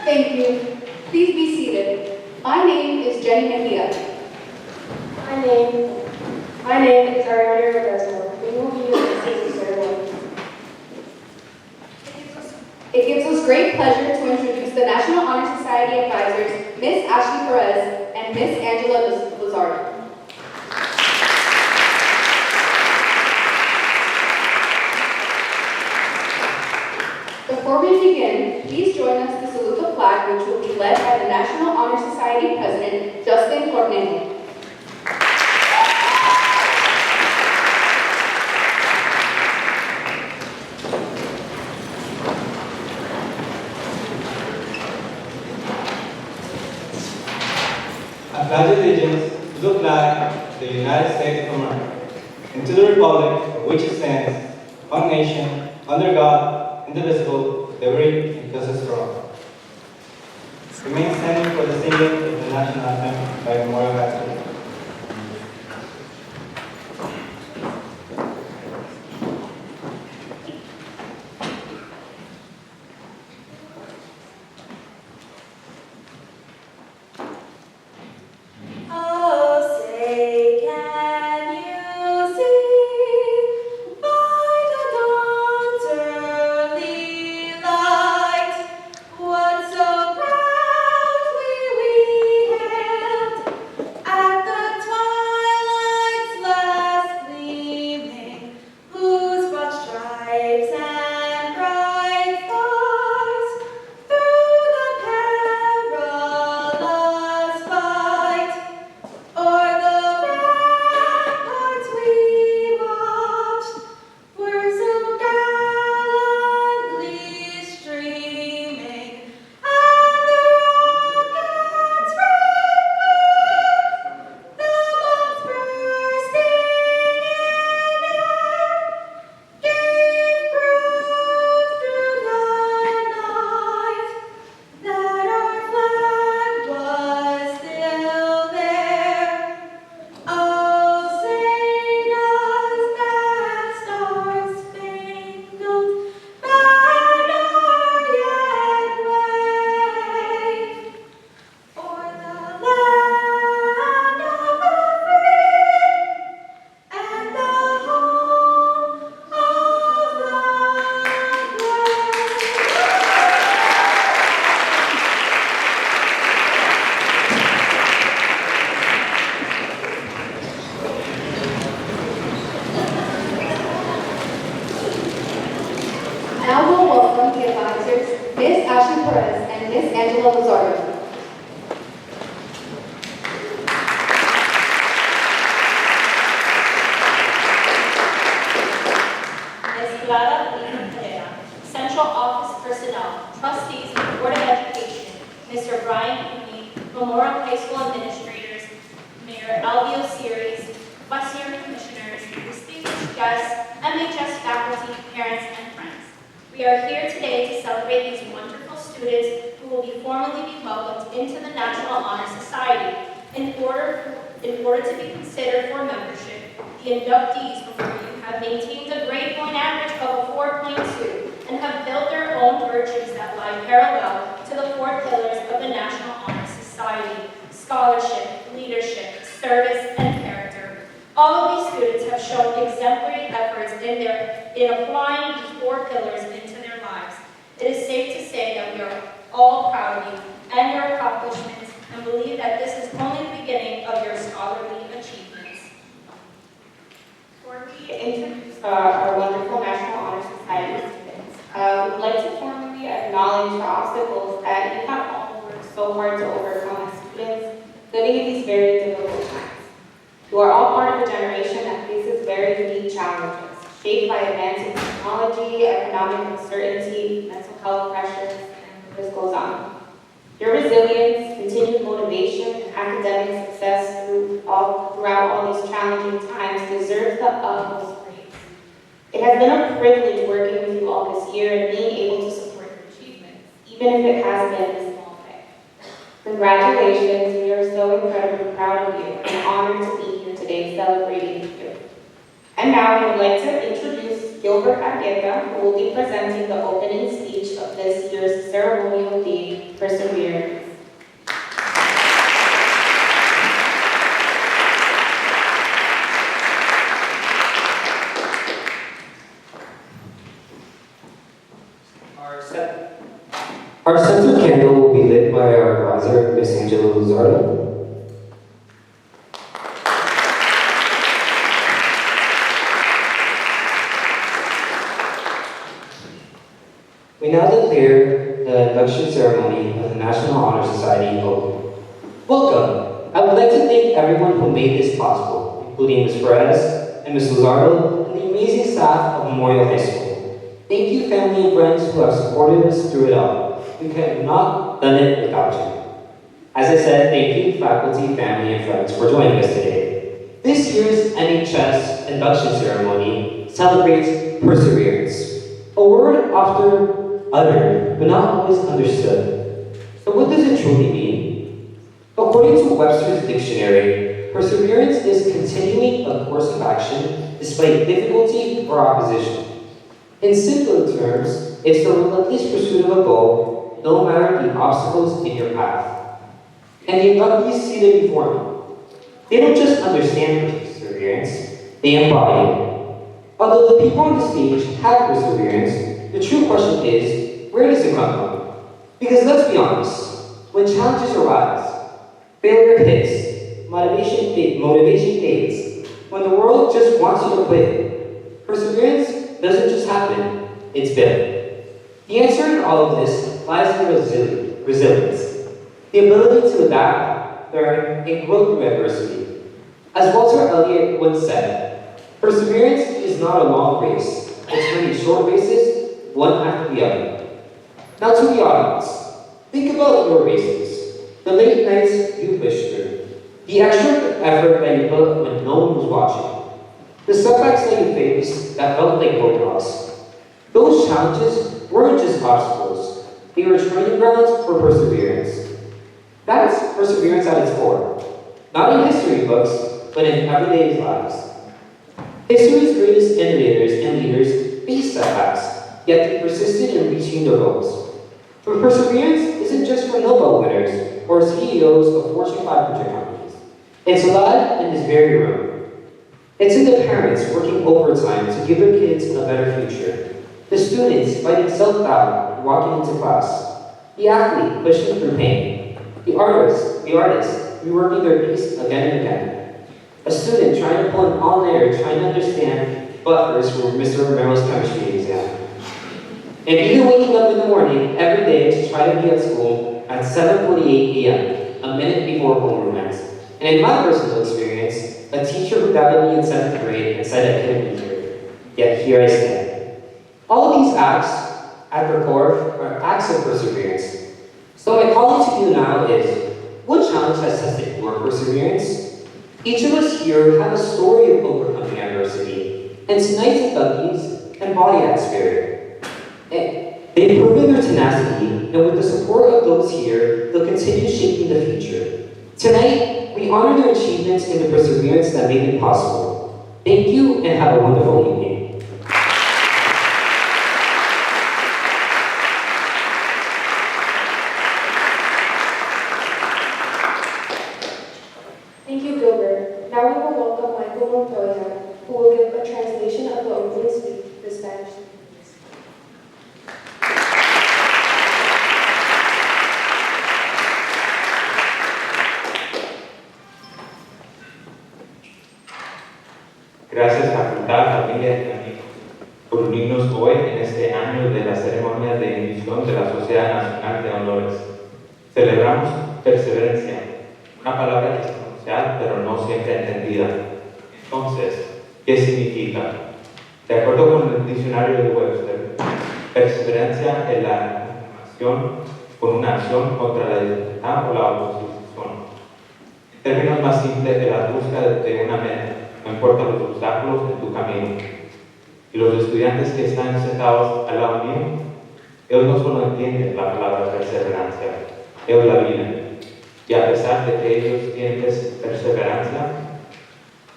Thank you. Please be seated. My name is Jenny Mejia. My name is Ariana Roberto. We will be the ceremony. It gives us great pleasure to introduce the National Honor Society advisors, Ms. Ashley Perez and Ms. Angela Lizardo. Before we begin, please join us to salute the flag, which will be led by the National Honor Society President, Justin Cornejo. I pledge allegiance to the flag of the United States of America, and to the republic for which it stands, one nation, under God, indivisible, with liberty and justice for all. Remain standing for the singing of the national anthem by Memorial Baptist. Now we'll welcome the advisors, Ms. Ashley Perez and Ms. Angela Lizardo. Ms. Clara Lima Pereira, Central Office Personnel, Trustees, Board of Education, Mr. Brian Cooney, Memorial High School Administrators, Mayor Alvio Series, Vice-Year Commissioners, distinguished guests, MHS faculty, parents, and friends. We are here today to celebrate these wonderful students who will be formally welcomed into the National Honor Society. In order to be considered for membership, the inductees before you have maintained a grade point average of a 4.2 and have built their own virtues that lie parallel to the 4 pillars of the National Honor Society: scholarship, leadership, service, and character. All of these students have shown exemplary efforts in applying these 4 pillars into their lives. It is safe to say that we are all proud of you and your accomplishments and believe that this is only the beginning of your scholarly achievements. Before we introduce our wonderful National Honor Society students, we'd like to formally acknowledge the obstacles that you have all worked so hard to overcome as students living in these very difficult times. You are all part of a generation that faces very unique challenges, shaped by advancing technology, economic uncertainty, mental health pressures, and the list goes on. Your resilience, continued motivation, and academic success throughout all these challenging times deserves the utmost praise. It has been a privilege working with you all this year and being able to support your achievements, even if it has been in a small way. Congratulations, we are so incredibly proud of you and honored to be here today celebrating with you. And now we would like to introduce Gilbert Argueta, who will be presenting the opening speech of this year's ceremonial theme, Persevere. Our center candle will be lit by our advisor, Ms. Angela Luzardo. We now declare the induction ceremony of the National Honor Society open. Welcome! I would like to thank everyone who made this possible, including Ms. Perez and Ms. Luzardo and the amazing staff of Memorial High School. Thank you, family and friends who have supported us through it all. We could have not done it without you. As I said, thank you, faculty, family, and friends for joining us today. This year's MHS induction ceremony celebrates perseverance, a word often uttered but not always understood. So what does it truly mean? According to Webster's dictionary, perseverance is continuing a course of action despite difficulty or opposition. In simpler terms, it's the relentless pursuit of a goal, no matter the obstacles in your path. And the inductees seated before me, they don't just understand perseverance, they embody it. Although the people on the stage have perseverance, the true question is, where does it come from? Because let's be honest, when challenges arise, failure hits, motivation fades, when the world just wants you to quit, perseverance doesn't just happen, it's built. The answer in all of this lies in resilience, the ability to adapt, learn, and grow through adversity. As Walter Elliott once said, perseverance is not a long race, it's many short races, one after the other. Now to the audience, think about your races, the late nights you pushed through, the extra effort that you put when no one was watching, the setbacks that you faced that felt like roadblocks. Those challenges weren't just obstacles, they were training grounds for perseverance. That's perseverance at its core, not in history books, but in everyday lives. History's greatest innovators and leaders faced setbacks, yet they persisted in reaching their goals. For perseverance isn't just for Nobel winners or CEOs of Fortune 500 companies. It's alive in this very room. It's in the parents working overtime to give their kids a better future, the students fighting self-doubt walking into class, the athlete pushing through pain, the artist reworking their piece again and again, a student trying to pull an all-nighter trying to understand buffers for Mr. Romero's chemistry exam. And even waking up in the morning every day to try to be at school at 7:48 a.m., a minute before homeroom ends. And in my personal experience, a teacher who doubted me in 7th grade and said I couldn't be here. Yet here I stand. All of these acts, at their core, are acts of perseverance. So my calling to you now is, what challenge has tested your perseverance? Each of us here have a story of overcoming adversity, and tonight's inductees embody that spirit. They've proven their tenacity, and with the support of those here, they'll continue shaping the future. Tonight, we honor their achievements and the perseverance that made it possible. Thank you, and have a wonderful evening. Thank you, Gilbert. Now we will welcome Michael Montoya, who will give a translation of the opening speech to the Spanish speakers. Gracias facultad, familia y amigos por unirnos hoy en este año de la ceremonia de inducción de la Sociedad Nacional de Honores. Celebramos perseverancia, una palabra que es pronunciada pero no siempre entendida. Entonces, ¿qué significa? De acuerdo con el diccionario de Webster, perseverancia es la acción con una acción contra la dificultad o la oposición. En términos más simples, es la búsqueda de una meta, no importa los obstáculos en tu camino. Y los estudiantes que están sentados al lado mío, ellos no solo entienden la palabra perseverancia, ellos la viven. Y a pesar de que ellos tienen perseverancia,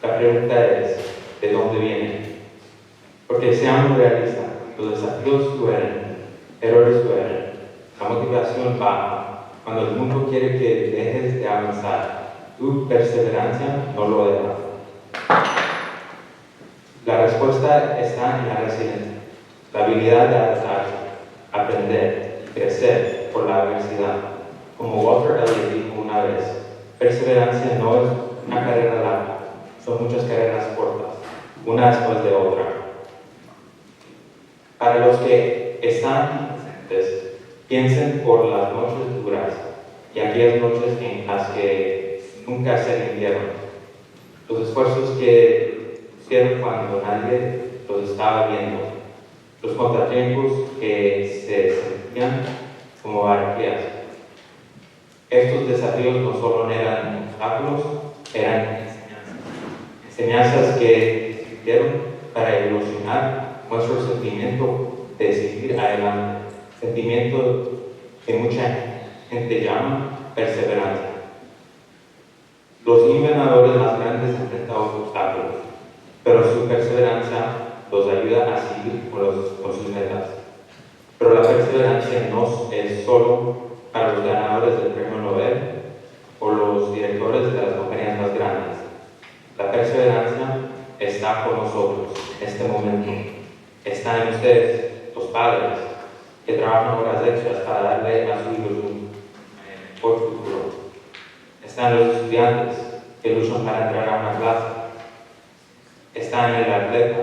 la pregunta es, ¿de dónde viene? Porque seamos realistas, los desafíos suelen, errores suelen, la motivación baja, cuando el mundo quiere que dejes de avanzar, tu perseverancia no lo deja. La respuesta está en la resiliencia, la habilidad de adaptarse, aprender crecer por la adversidad. Como Walter Elliott dijo una vez, perseverancia no es una carrera larga, son muchas carreras cortas, una después de otra. Para los que están aquí presentes, piensen por las noches duras y aquellas noches en las que nunca se rindieron. Los esfuerzos que hicieron cuando nadie los estaba viendo. Los contratiempos que se sentían como barqueras. Estos desafíos no solo eran obstáculos, eran enseñanzas. Enseñanzas que sirvieron para evolucionar nuestro sentimiento de seguir adelante. Sentimiento que mucha gente llama perseverancia. Los inventadores más grandes enfrentan obstáculos, pero su perseverancia los ayuda a seguir con sus metas. Pero la perseverancia no es solo para los ganadores del premio Nobel o los directores de las compañías más grandes. La perseverancia está con nosotros en este momento. Está en ustedes, los padres, que trabajan horas extras para darle a sus hijos un mejor futuro. Están los estudiantes que luchan para entrar a una clase. Está en el atleta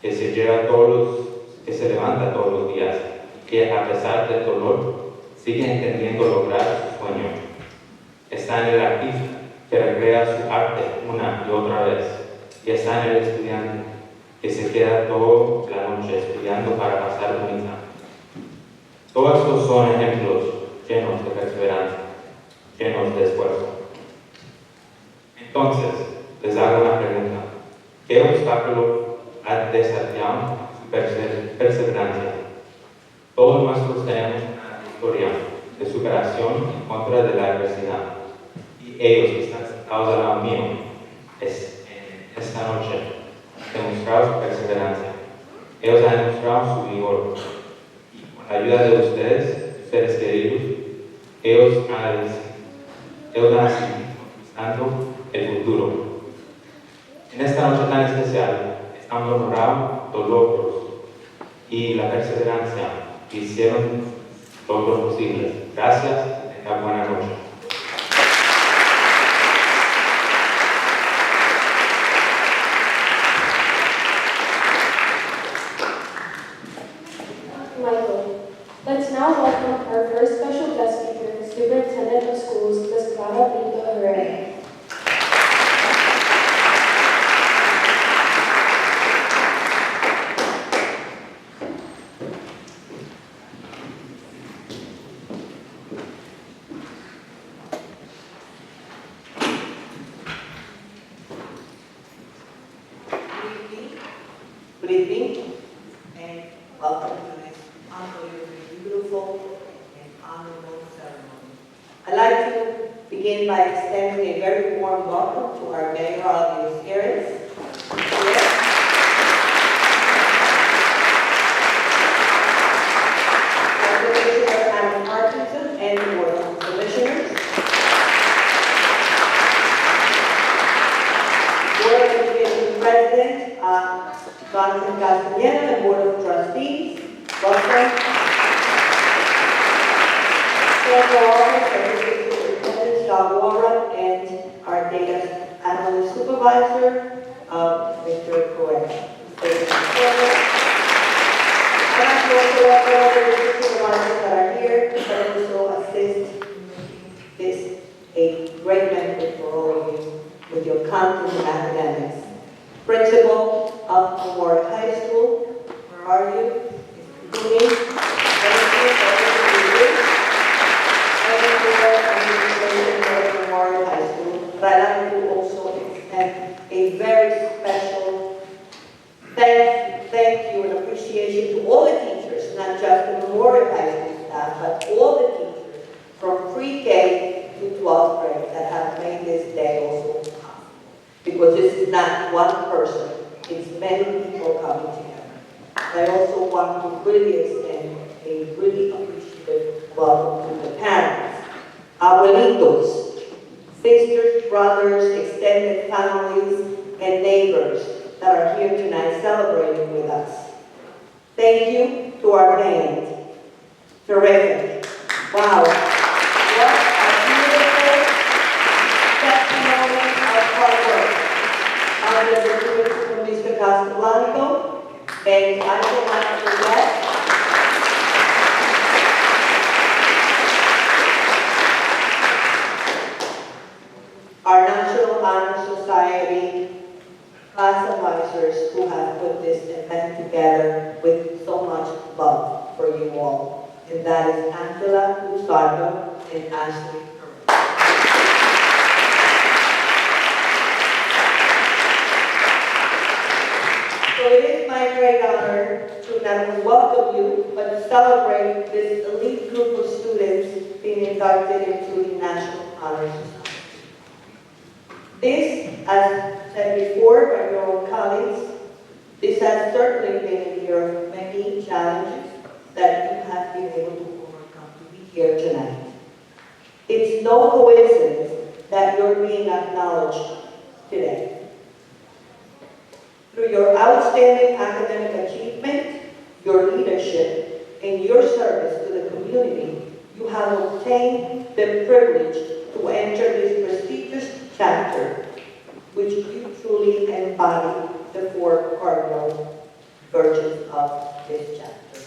que se levanta todos los días y que a pesar del dolor sigue entendiendo lograr su sueño. Está en el artista que recrea su arte una y otra vez. Y está en el estudiante que se queda toda la noche estudiando para pasar un examen. Todos estos son ejemplos llenos de perseverancia, llenos de esfuerzo. Entonces, les hago una pregunta. ¿Qué obstáculo ha desafiado su perseverancia? Todos nosotros tenemos una historia de superación en contra de la adversidad. Y ellos que están sentados al lado mío esta noche han demostrado su perseverancia. Ellos han demostrado su vigor. Y con la ayuda de ustedes queridos, ellos han seguido conquistando el futuro. En esta noche tan especial, estamos honrando los logros y la perseverancia que hicieron logros posibles. Gracias y tengan buena noche. Michael. Let's now welcome our first special guest speaker, Superintendent of Schools, Ms. Clara Brito Herrera. Good evening, and welcome to this unbelievably beautiful and honorable ceremony. I'd like to begin by extending a very warm welcome to our Mayor Albius Harris. Our Commissioner Adam Parkinson and the Board of Commissioners. Board of Education President, Jonathan Castellano, and Board of Trustees. Welcome. Central Office, Secretary Superintendent John Warren, and our Data Analyst Supervisor, Mr. Cohen. I'd like to also welcome all the supervisors that are here that also assist this a great benefit for all of you with your content and academics. Principal of Memorial High School, where are you? Thank you. Memorial High School. But I'd like to also extend a very special thank you and appreciation to all the teachers, not just the Memorial High School staff, but all the teachers from pre-K to 12th grade that have made this day also possible. Because this is not one person, it's many people coming together. I also want to really extend a really appreciative welcome to the parents, abuelitos, sisters, brothers, extended families, and neighbors that are here tonight celebrating with us. Thank you to our band, Terrific. Wow. What a beautiful testimony of hard work. I'm going to do it from Mr. Castellano, and I will not forget our National Honor Society class advisors who have put this event together with so much love for you all. And that is Angela Luzardo and Ashley. So it is my great honor to not only welcome you, but to celebrate this elite group of students being inducted into the National Honor Society. This, as said before by your own colleagues, this has certainly been a year of many challenges that you have been able to overcome to be here tonight. It's no coincidence that you're being acknowledged today. Through your outstanding academic achievement, your leadership, and your service to the community, you have obtained the privilege to enter this prestigious chapter, which you truly embody the four cardinal virtues of this chapter,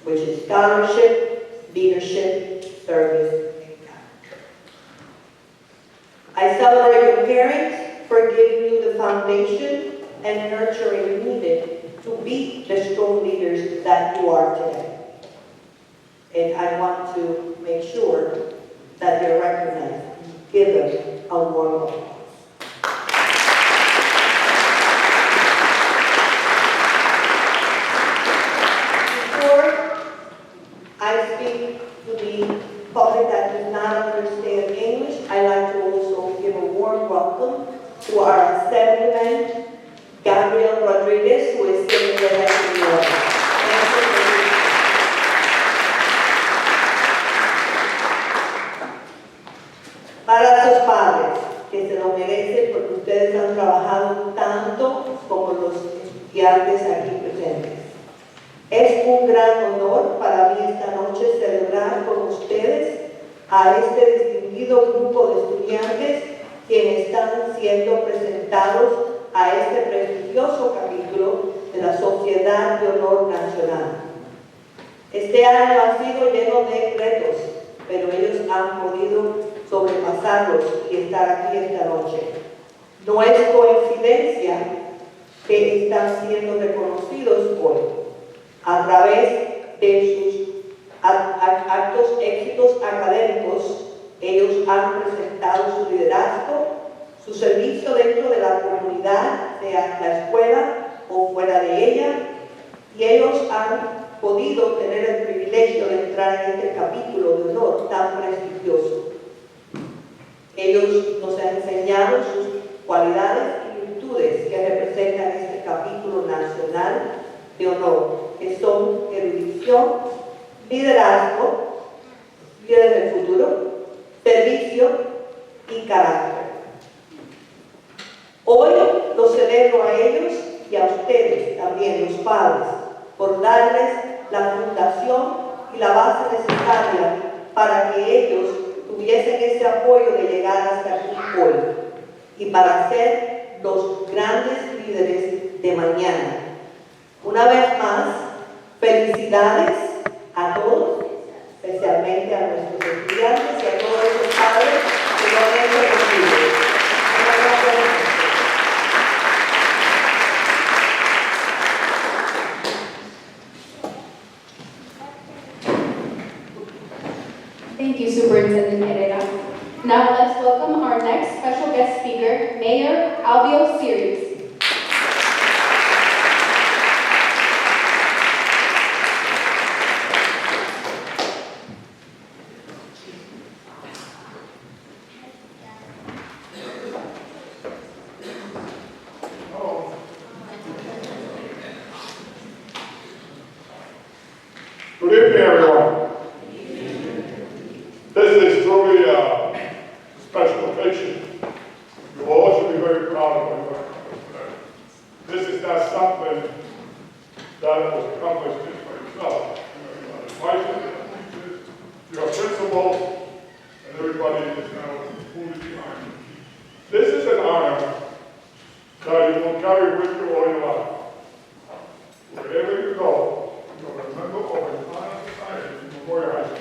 which is scholarship, leadership, service, and character. I celebrate your parents for giving you the foundation and nurturing needed to be the strong leaders that you are today. And I want to make sure that they're recognized. Give them a warm applause. Before I speak to the public that does not understand English, I'd like to also give a warm welcome to our Assemblyman, Gabriel Rodriguez, who is sitting there next to me. Para sus padres, que se lo merecen porque ustedes han trabajado tanto como los estudiantes aquí presentes. Es un gran honor para mí esta noche celebrar con ustedes a este distinguido grupo de estudiantes quienes están siendo presentados a este prestigioso capítulo de la Sociedad de Honor Nacional. Este año ha sido lleno de retos, pero ellos han podido sobrepasarlos y estar aquí esta noche. No es coincidencia que están siendo reconocidos hoy a través de sus actos, éxitos académicos. Ellos han presentado su liderazgo, su servicio dentro de la comunidad, sea la escuela o fuera de ella, y ellos han podido tener el privilegio de entrar en este capítulo de honor tan prestigioso. Ellos nos han enseñado sus cualidades y virtudes que representan este capítulo nacional de honor, que son erudición, liderazgo, líderes del futuro, servicio y carácter. Hoy los celebro a ellos y a ustedes también, los padres, por darles la fundación y la base necesaria para que ellos tuviesen ese apoyo de llegar hasta aquí hoy y para ser los grandes líderes de mañana. Una vez más, felicidades a todos, especialmente a nuestros estudiantes y a todos los padres que lo han hecho posible. Thank you, Superintendent Herrera. Now let's welcome our next special guest speaker, Mayor Albio Series. Good evening, everyone. This is truly a special occasion. You all should be very proud of my work. principal, and everybody is now fully behind me. This is an honor that you will carry with you all your life. Wherever you go, you're a member of an honor society in Memorial High School.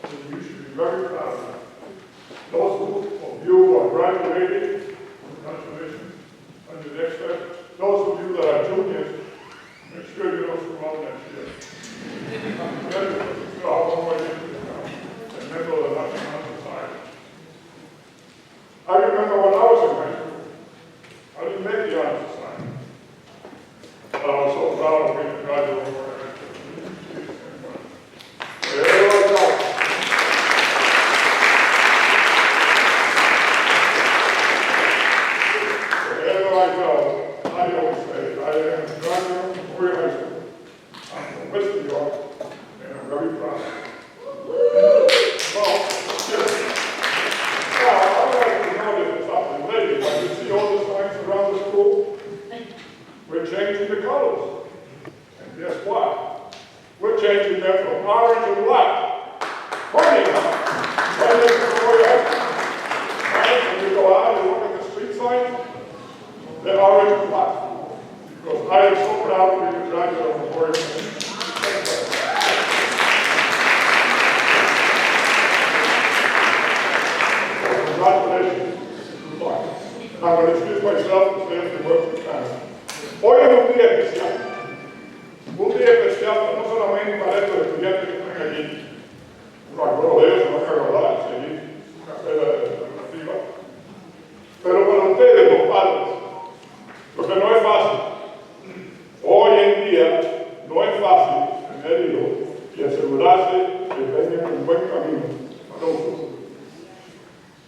And you should be very proud of that. Those of you who are graduating, congratulations on your next step. Those of you that are juniors, make sure you don't screw up next year. Congratulations, you still have one way into the town, and member of the National Honor Society. I remember when I was in high school, I didn't make the honor society. But I was so proud of being a graduate of our high school. There I go. Wherever I go, I always say, I am a graduate of Memorial High School. I'm from West New York, and I'm very proud. Well, I would like to notice something lately. When you see all the signs around the school, we're changing the colors. And guess what? We're changing them from orange and black. Funny, huh? Right next to Memorial High School. Right? When you go out and look at the street signs, they're orange and black. Because I am so proud to be a graduate of Memorial High School. Congratulations. Good luck. And I'm going to excuse myself and say a few words of thanks. Hoy es un día especial. Un día especial no solamente para estos estudiantes que están aquí. Algunos de ellos se van a graduar y seguir su carrera educativa. Pero para ustedes, los padres, porque no es fácil. Hoy en día no es fácil tener hijos y asegurarse que tengan un buen camino para un futuro.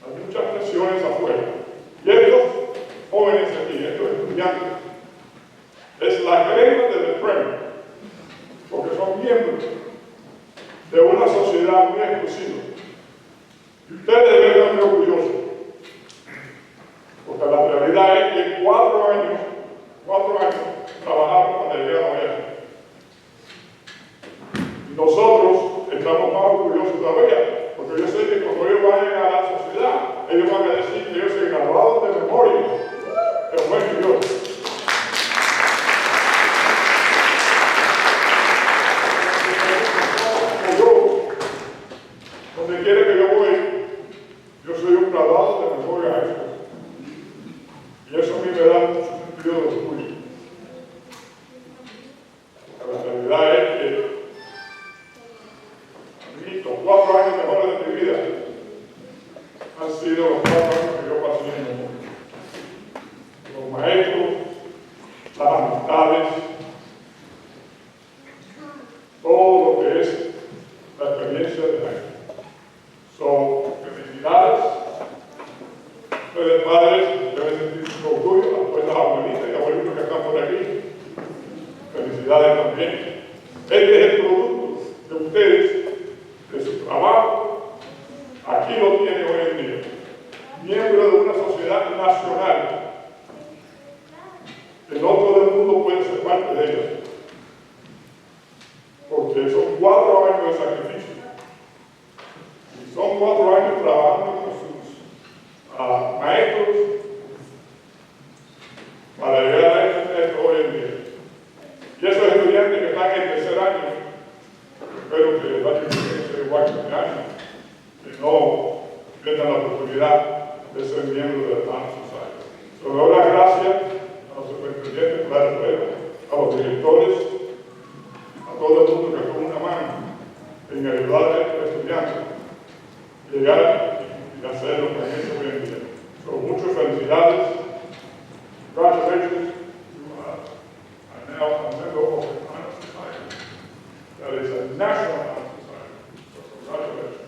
Hay muchas presiones afuera. Y estos jóvenes aquí, estos estudiantes, es la crema del premio, porque son miembros de una sociedad muy exclusiva. Y ustedes deben estar muy orgullosos, porque la realidad es que 4 años trabajaron para llegar a hoy. Y nosotros estamos más orgullosos todavía, porque yo sé que cuando ellos vayan a la sociedad, ellos van a decir que ellos se graduaron de memoria. Pero bueno, Dios. Donde quiera que yo voy, yo soy un graduado de Memorial High School. Y eso a mí me da mucho sentido de orgullo. La realidad es que los 4 años mejores de mi vida han sido los 4 años que yo pasé en el mundo. Los maestros, las amistades, todo lo que es la experiencia de la vida. Son felicidades. Ustedes padres deben sentir su orgullo, después las abuelitas y abuelitos que están por aquí. Felicidades también. Este es el producto de ustedes, de su trabajo. Aquí lo tiene hoy en día. Miembro de una sociedad nacional. Que no todo el mundo puede ser parte de ella. Porque son 4 años de sacrificio. Y son 4 años trabajando con sus maestros para llegar a esto hoy en día. Y esos estudiantes que están en el tercer año, espero que el año que viene sea igual que este año, que no pierdan la oportunidad de ser miembro de la Honor Society. So, doy las gracias a los superintendentes por la escuela, a los directores, a todo el mundo que tuvo una mano en ayudar a estos estudiantes a llegar y hacer lo que han hecho hoy en día. So, muchas felicidades. Congratulations. You are now a member of the Honor Society. That is a national honor society. So, congratulations.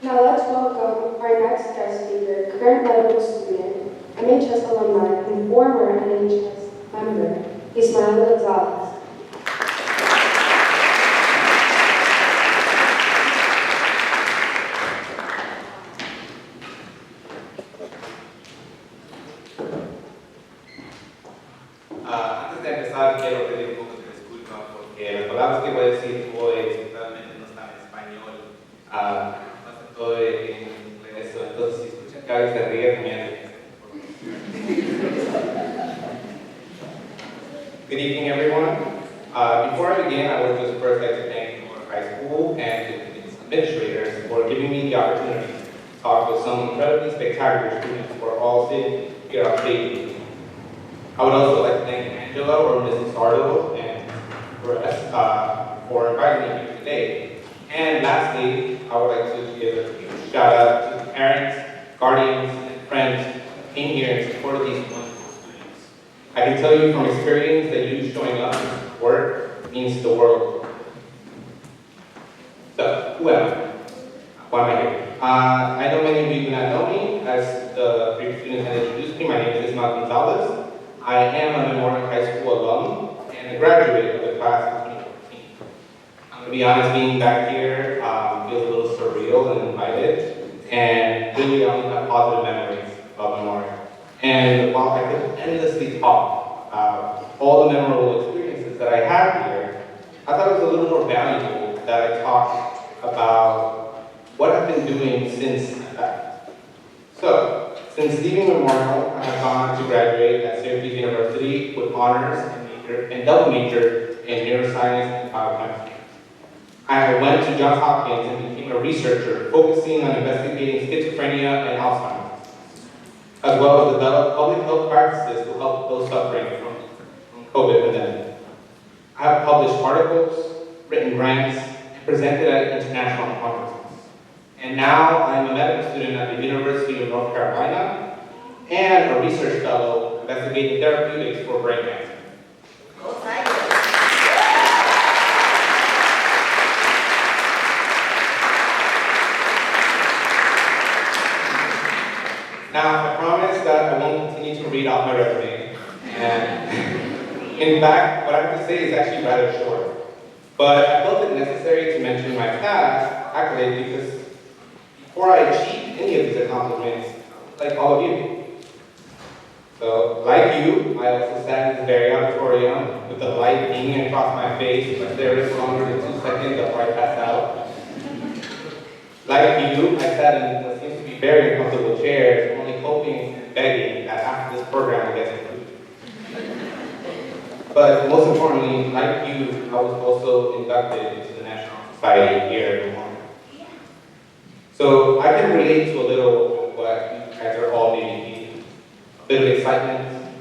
Now let's welcome our next guest speaker, current medical student, MHS MHS alumni and former MHS member, Ismael Gonzalez. Antes de empezar, quiero pedir un poco de disculpa porque las palabras que voy a decir hoy totalmente no están en español, más que todo en inglés. Entonces, si escuchan que alguien se ríe, también. Good evening, everyone. Before I begin, I would just first like to thank Keynote High School and its administrators for giving me the opportunity to talk with some incredibly spectacular students who are all sitting here upstate. I would also like to thank Angela or Mrs. Sardo and for inviting me here today. And lastly, I would like to give a huge shout out to the parents, guardians, and friends who came here and supported these wonderful students. I can tell you from experience that you showing up to work means the world. So, who am I? Why am I here? I know many of you do not know me. As the previous students had introduced me, my name is Ismael Gonzalez. I am a Memorial High School alum and a graduate of the class of 2014. I'm going to be honest, being back here feels a little surreal and invited, and really I only have positive memories of Memorial. And while I could endlessly talk all the memorable experiences that I have here, I thought it was a little more valuable that I talk about what I've been doing since that. So, since leaving Memorial, I have gone to graduate at Syracuse University with honors and double major in neuroscience and biochemistry. I went to Johns Hopkins and became a researcher focusing on investigating schizophrenia and Alzheimer's, as well as develop public health practices to help those suffering from COVID pandemic. I have published articles, written grants, and presented at international conferences. And now I'm a medical student at the University of North Carolina and a research fellow investigating therapeutics for brain cancer. Now, I promise that I won't continue to read off my resume. And in fact, what I have to say is actually rather short. But I felt it necessary to mention my past accolades because before I achieved any of these accomplishments, like all of you. So, like you, I also sat in the very auditorium with the light beaming across my face, but there is longer than 2 seconds before I pass out. Like you, I sat in what seems to be very uncomfortable chairs, only hoping and begging that after this program will get concluded. But most importantly, like you, I was also inducted into the National Society here in Milwaukee. So I can relate to a little of what you guys are all maybe feeling. A bit of excitement,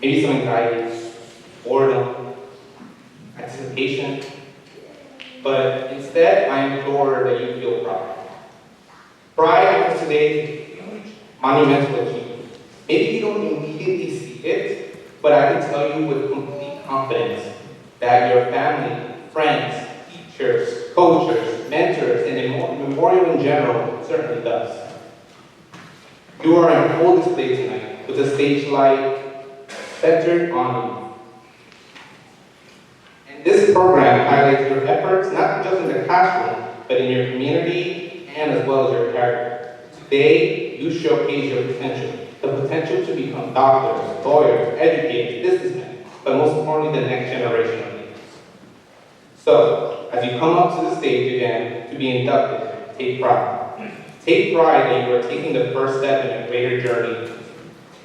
maybe some anxiety, boredom, anticipation. But instead, I implore that you feel pride. Pride because today is a huge, monumental achievement. Maybe you don't immediately see it, but I can tell you with complete confidence that your family, friends, teachers, coaches, mentors, and Memorial in general certainly does. You are in full display tonight with a stage light centered on you. And this program highlights your efforts not just in the classroom, but in your community and as well as your character. Today, you showcase your potential. The potential to become doctors, lawyers, educators, businessmen, but most importantly, the next generation of leaders. So, as you come up to the stage again to be inducted, take pride. Take pride that you are taking the first step in a greater journey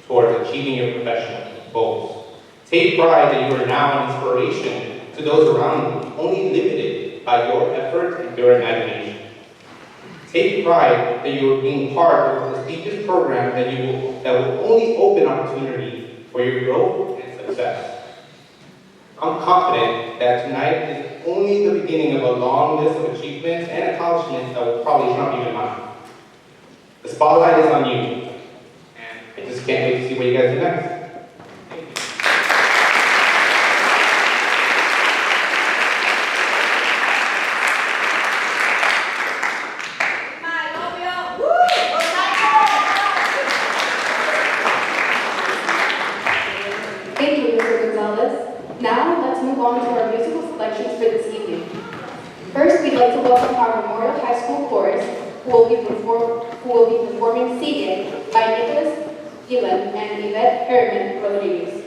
towards achieving your professional goals. Take pride that you are now an inspiration to those around you, only limited by your effort and your imagination. Take pride that you are being part of a prestigious program that will only open opportunity for your growth and success. I'm confident that tonight is only the beginning of a long list of achievements and accomplishments that will probably not even mine. The spotlight is on you, and I just can't wait to see what you guys do next. Now, let's move on to our musical selections for this evening. First, we'd like to welcome our Memorial High School chorus, who will be performing Sigue by Nicholas Gillen and Yvette Herman Rodriguez.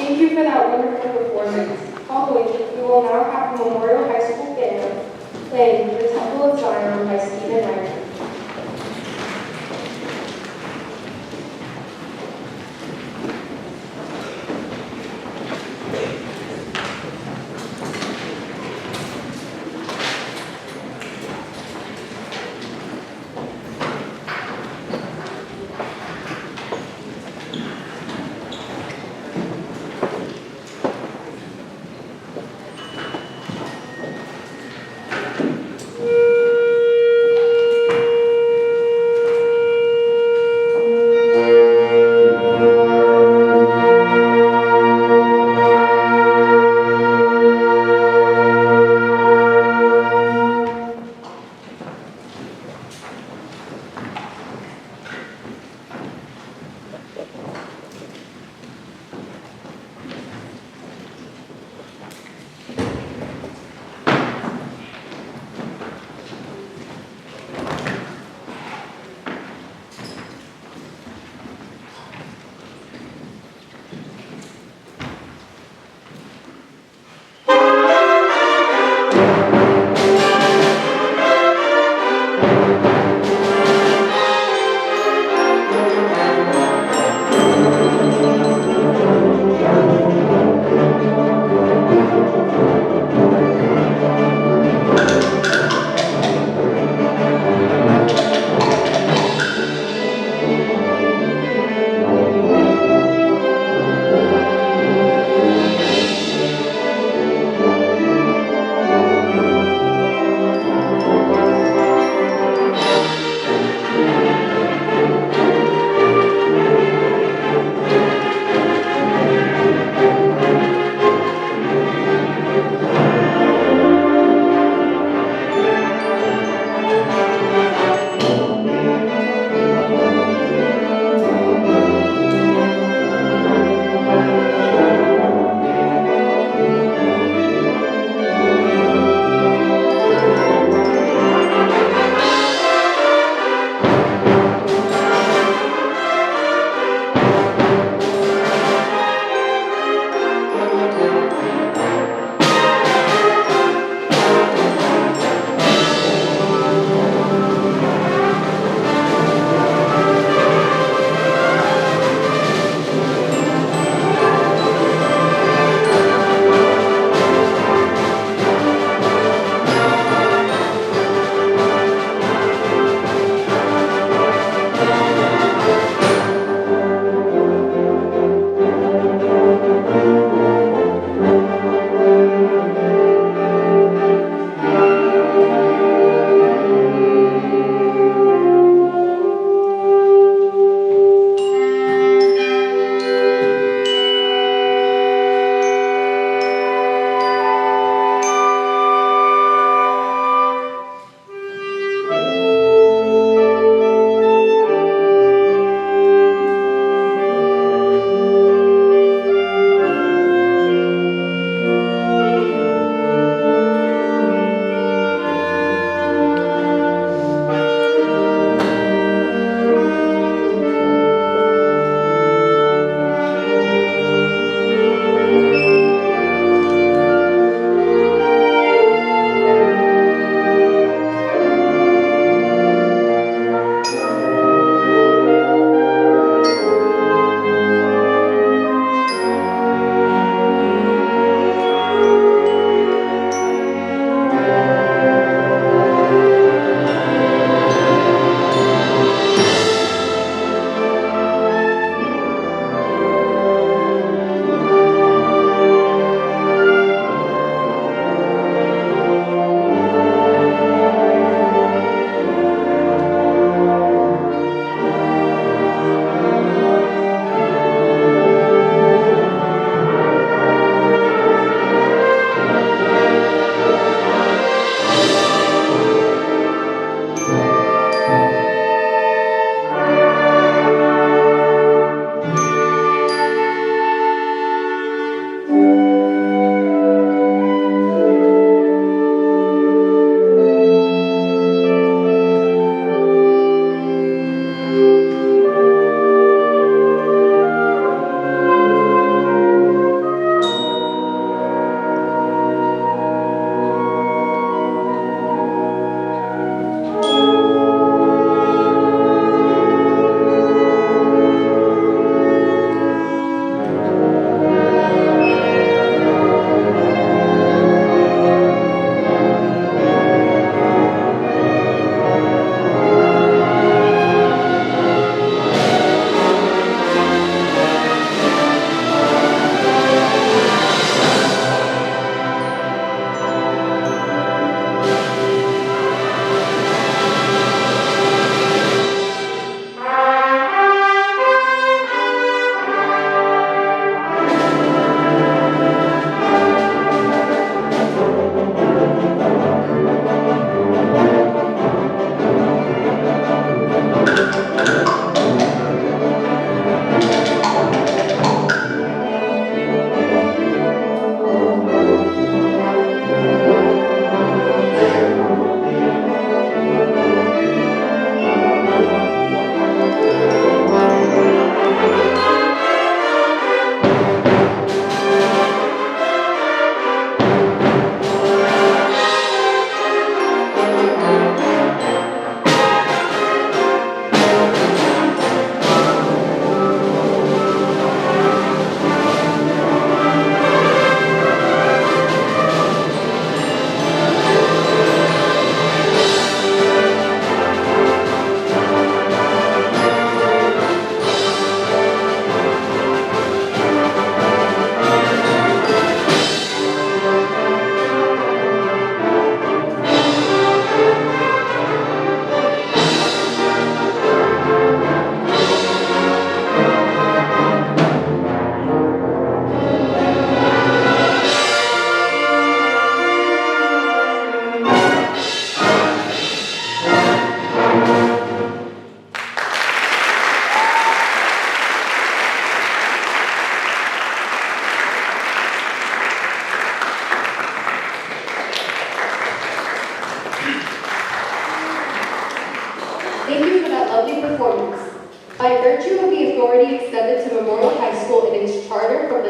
Thank you for that wonderful performance. Following, we will now have the Memorial High School Band playing The Temple of Zion by Stephen Knight.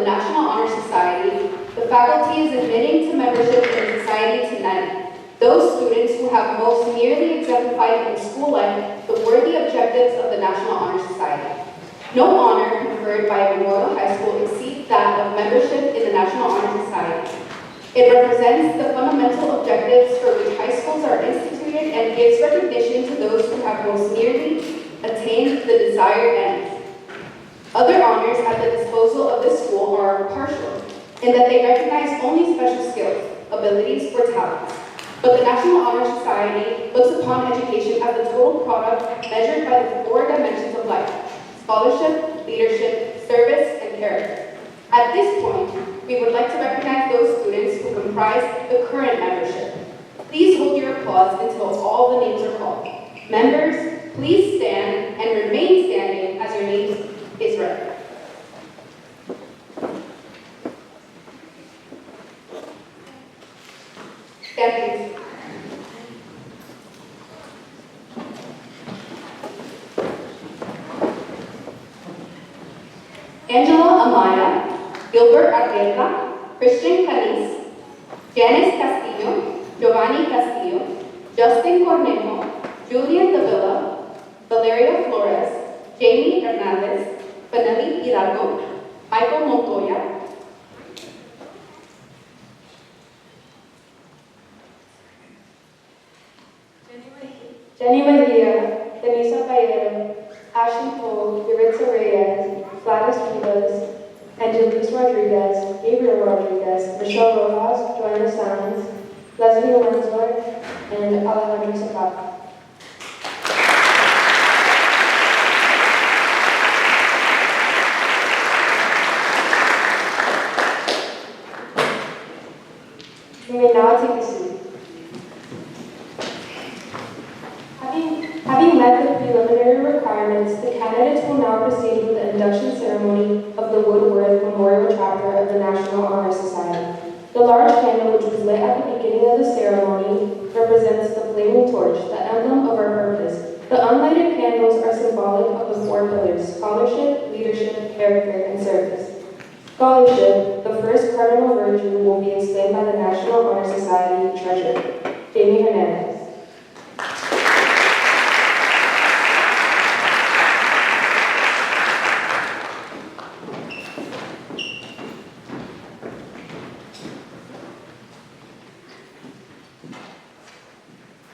the National Honor Society, the faculty is admitting to membership in the society tonight those students who have most nearly exemplified in school life the worthy objectives of the National Honor Society. No honor conferred by Memorial High School exceeds that of membership in the National Honor Society. It represents the fundamental objectives for which high schools are instituted and gives recognition to those who have most nearly attained the desired ends. Other honors at the disposal of this school are partial, in that they recognize only special skills, abilities, or talents. But the National Honor Society looks upon education as the total product measured by the 4 dimensions of life: scholarship, leadership, service, and character. At this point, we would like to recognize those students who comprise the current membership. Please hold your applause until all the names are called. Members, please stand and remain standing as your name is read. Stand, please. Angela Amaya, Gilbert Arrieta, Christian Canis, Janice Castillo, Giovanni Castillo, Justin Cornejo, Julian Davila, Valeria Flores, Jamie Hernandez, Fanelli Hidalgo, Michael Montoya, Jenny Mejia, Denisa Bayer, Ashley Cole, Yuritza Reyes, Gladys Rivas, Angelise Rodriguez, Gabriel Rodriguez, Michelle Rojas, Joanna Sanz, Leslie Owensworth, and Alejandro Zapata. You may now take a seat. Having met the preliminary requirements, the candidates will now proceed with the induction ceremony of the Woodworth Memorial Chapter of the National Honor Society. The large candle, which was lit at the beginning of the ceremony, represents the flaming torch, the emblem of our purpose. The unlighted candles are symbolic of the 4 pillars: scholarship, leadership, character, and service. Scholarship, the first cardinal virtue, will be explained by the National Honor Society Treasurer, Jamie Hernandez.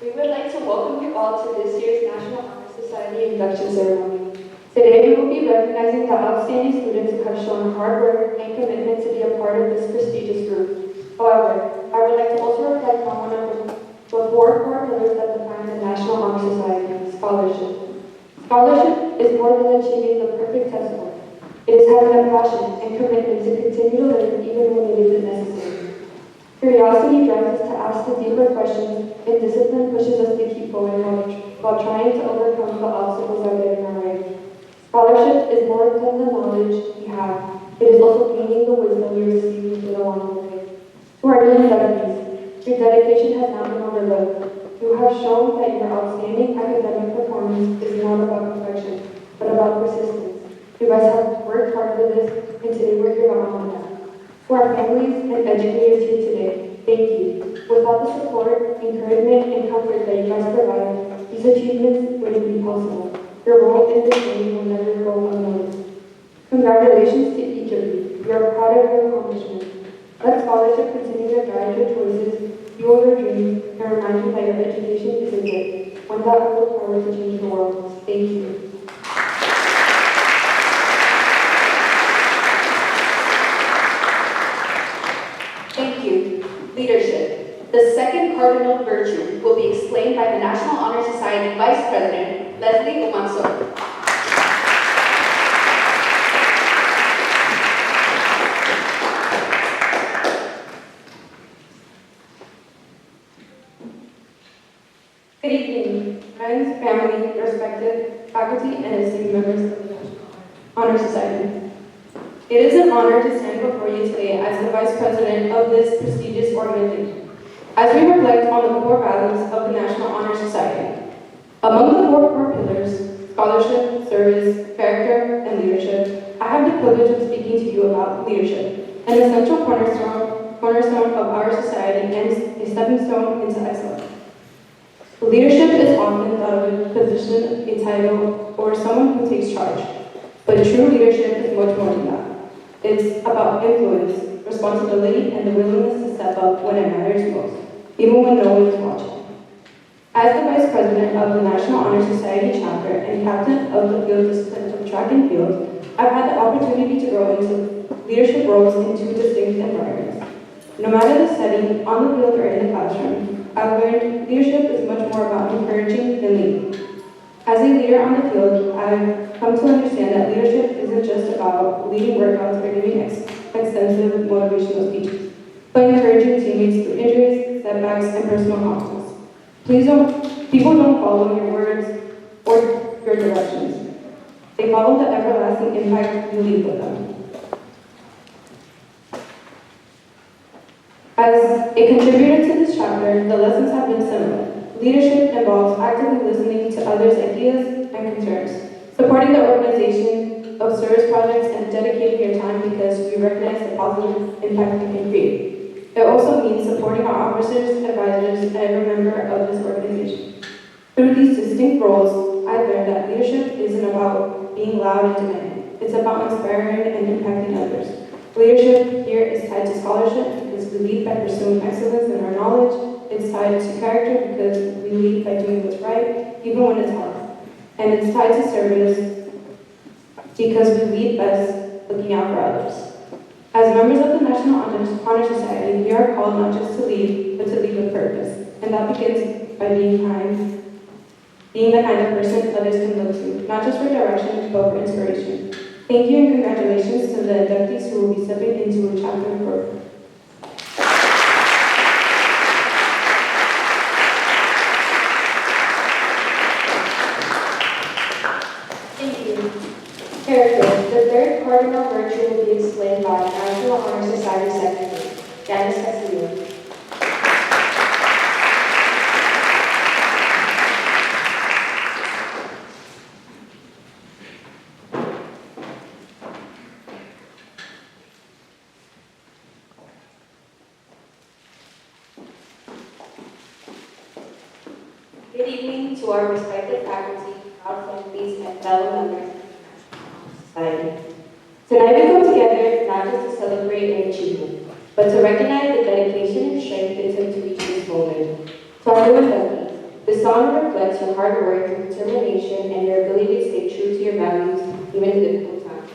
We would like to welcome you all to this year's National Honor Society induction ceremony. Today we will be recognizing the outstanding students who have shown hard work and commitment to be a part of this prestigious group. However, I would like to also reflect on one of the 4 core pillars that define the National Honor Society: scholarship. Scholarship is more than achieving the perfect test score. It is having a passion and commitment to continue to learn even when it isn't necessary. Curiosity drives us to ask the deeper questions, and discipline pushes us to keep going while trying to overcome the obstacles that get in our way. Scholarship is more than the knowledge we have. It is also gaining the wisdom we receive along the way. To our new inductees, your dedication has not been overlooked. You have shown that your outstanding academic performance is not about perfection, but about persistence. You guys have worked hard for this, and today we're here on that. To our families and educators here today, thank you. Without the support, encouragement, and comfort that you guys provide, these achievements wouldn't be possible. Your role in this journey will never go unnoticed. Congratulations to each of you. We are proud of your accomplishments. Let scholarship continue to guide your choices, fuel your dreams, and remind you that your education is a gift, one that has the power to change the world. Thank you. Thank you. Leadership. The second cardinal virtue will be explained by the National Honor Society Vice President, Leslie Umanso. Good evening, friends, family, respected faculty, and esteemed members of the National Honor Society. It is an honor to stand before you today as the Vice President of this prestigious organization, as we reflect on the core values of the National Honor Society. Among the 4 core pillars, scholarship, service, character, and leadership, I have the privilege of speaking to you about leadership, an essential cornerstone of our society and a stepping stone into excellence. Leadership is often thought of a position, a title, or someone who takes charge. But true leadership is much more than that. It's about influence, responsibility, and the willingness to step up when it matters most, even when no one is watching. As the Vice President of the National Honor Society chapter and captain of the field discipline of track and field, I've had the opportunity to grow into leadership roles in two distinct environments. No matter the setting, on the field or in the classroom, I've learned leadership is much more about encouraging than leading. As a leader on the field, I've come to understand that leadership isn't just about leading workouts or giving extensive motivational speeches, but encouraging teammates through injuries, setbacks, and personal obstacles. People don't follow your words or your directions. They follow the everlasting impact you leave with them. As a contributor to this chapter, the lessons have been similar. Leadership involves actively listening to others' ideas and concerns, supporting the organization of service projects, and dedicating your time because we recognize the positive impact we can create. It also means supporting our officers, advisors, and every member of this organization. Through these distinct roles, I've learned that leadership isn't about being loud and demanding. It's about inspiring and impacting others. Leadership here is tied to scholarship because we lead by pursuing excellence in our knowledge. It's tied to character because we lead by doing what's right, even when it's hard. And it's tied to service because we lead best looking out for others. As members of the National Honor Society, we are called not just to lead, but to lead with purpose. And that begins by being kind, being the kind of person others can look to, not just for direction, but for inspiration. Thank you and congratulations to the inductees who will be stepping into a chapter program. Thank you. Character. The third cardinal virtue will be explained by National Honor Society Secretary, Janice Castillo. Good evening to our respected faculty, proud families, and fellow members of the National Honor Society. Tonight we come together not just to celebrate an achievement, but to recognize the dedication and strength it took to reach this moment. To our new inductees, this honor reflects your hard work, your determination, and your ability to stay true to your values, even in difficult times.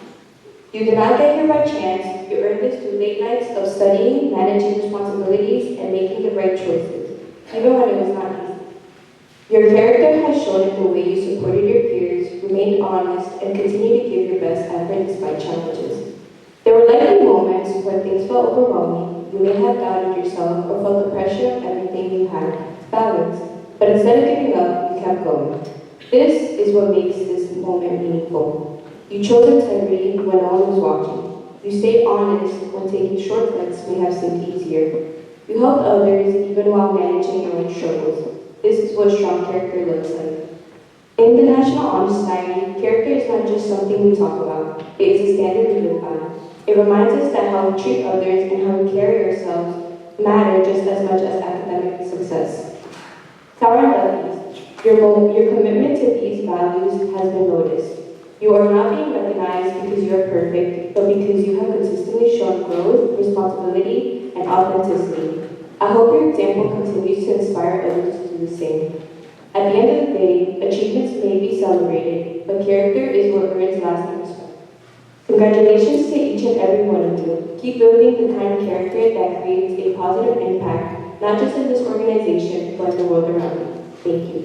You did not get here by chance. You earned this through late nights of studying, managing responsibilities, and making the right choices, even when it was not easy. Your character has shown in the way you supported your peers, remained honest, and continued to give your best effort despite challenges. There were likely moments when things felt overwhelming. You may have doubted yourself or felt the pressure of everything you had to balance, but instead of giving up, you kept going. This is what makes this moment meaningful. You chose integrity when no one was watching. You stayed honest when taking shortcuts may have seemed easier. You helped others even while managing your own struggles. This is what strong character looks like. In the National Honor Society, character is not just something we talk about. It is a standard we live by. It reminds us that how we treat others and how we carry ourselves matter just as much as academic success. To our inductees, your commitment to these values has been noticed. You are not being recognized because you are perfect, but because you have consistently shown growth, responsibility, and authenticity. I hope your example continues to inspire others to do the same. At the end of the day, achievements may be celebrated, but character is what earns lasting respect. Congratulations to each and every one of you. Keep building the kind of character that creates a positive impact, not just in this organization, but in the world around you. Thank you.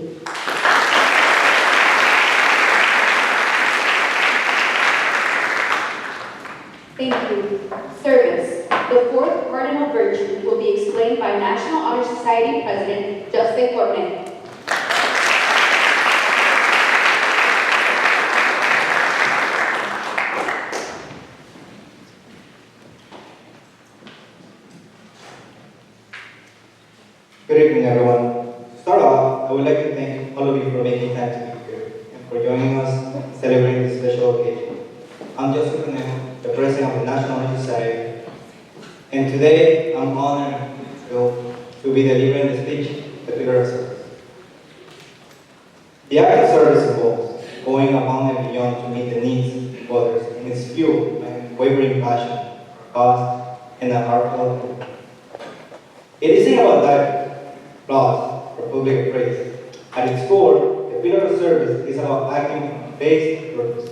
Thank you. Service. The fourth cardinal virtue will be explained by National Honor Society President Justin Cornet. Good evening, everyone. To start off, I would like to thank all of you for making time to be here and for joining us in celebrating this special occasion. I'm Joseph Cornell, the President of the National Honor Society, and today I'm honored to be delivering the speech, the pillar of service. The act of service involves going above and beyond to meet the needs of others, and is fueled by unwavering passion, cause, and a heartfelt. It isn't about that applause or public praise. At its core, the pillar of service is about acting from faith and purpose,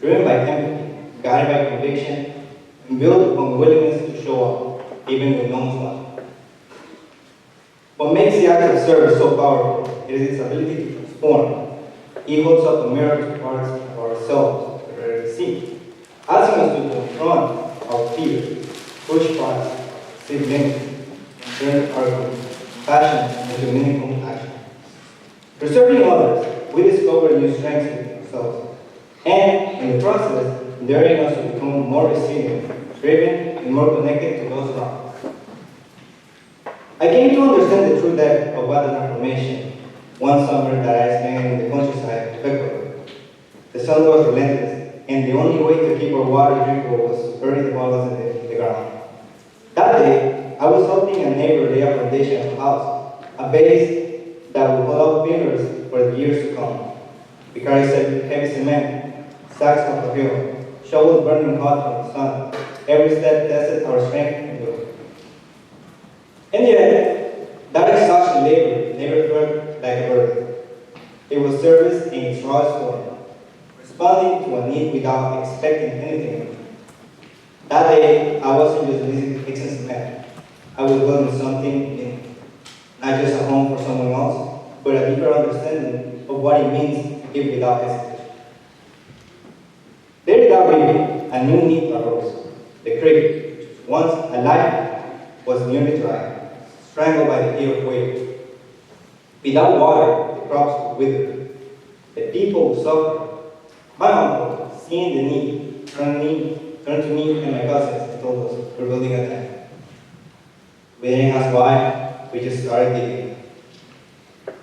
driven by empathy, guided by conviction, and built upon willingness to show up, even when no one's watching. What makes the act of service so powerful is its ability to transform. It holds up a mirror to parts of ourselves that are rarely seen, asking us to confront our fears, push parts, set limits, and turn our passion into meaningful action. Through serving others, we discover new strengths within ourselves, and in the process, endearing us to become more resilient, driven, and more connected to those around us. I came to understand the true depth of what an affirmation one summer that I spent in the countryside of Ecuador. The sun was relentless, and the only way to keep our water drinkable was to bury the bottles in the ground. That day, I was helping a neighbor lay a foundation of a house, a base that would hold up pillars for the years to come. We carried heavy cement, sacks of papel, shovels burning hot from the sun. Every step tested our strength and will. And yet, that exhausting labor never felt like a burden. It was service in its rawest form, responding to a need without expecting anything. That day, I wasn't just mixing cement. I was building something new, not just a home for someone else, but a deeper understanding of what it means to give without hesitation. There, without reading, a new need arose. The creek, once alive, was nearly dry, strangled by the heat of waves. Without water, the crops would wither. The people would suffer. My uncle, seeing the need, turned to me and my cousins and told us we're building a dam. We didn't ask why, we just started digging.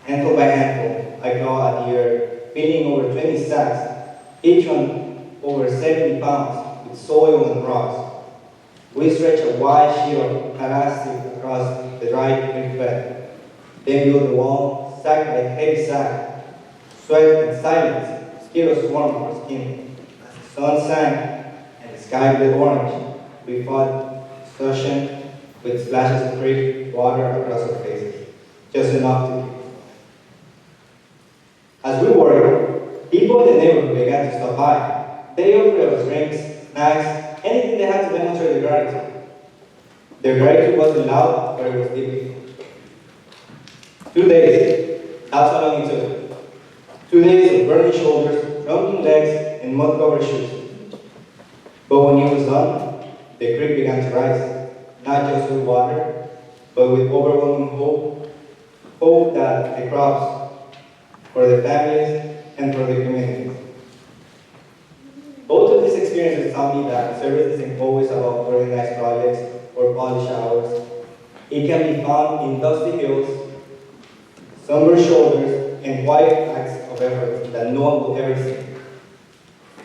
Handful by handful, I clawed at the earth, filling over 20 sacks, each one over 70 pounds, with soil and rocks. We stretched a wide sheet of plastic across the dry creek bed. Then built the wall, sack by heavy sack. Sweat and silence, mosquitoes swarmed our skin. As the sun sank and the sky glowed orange, we fought exhaustion with splashes of creek water across our faces, just enough to keep. As we worked, people in the neighborhood began to stop by. They offered us drinks, snacks, anything they had to demonstrate their gratitude. Their gratitude wasn't loud, but it was deep. 2 days, that's how long it took. 2 days of burning shoulders, drunken legs, and mud-covered shoes. But when it was done, the creek began to rise, not just with water, but with overwhelming hope. Hope that the crops, for the families, and for the communities. Both of these experiences taught me that service isn't always about organized projects or polished hours. It can be found in dusty hills, somber shoulders, and quiet acts of effort that no one will ever see.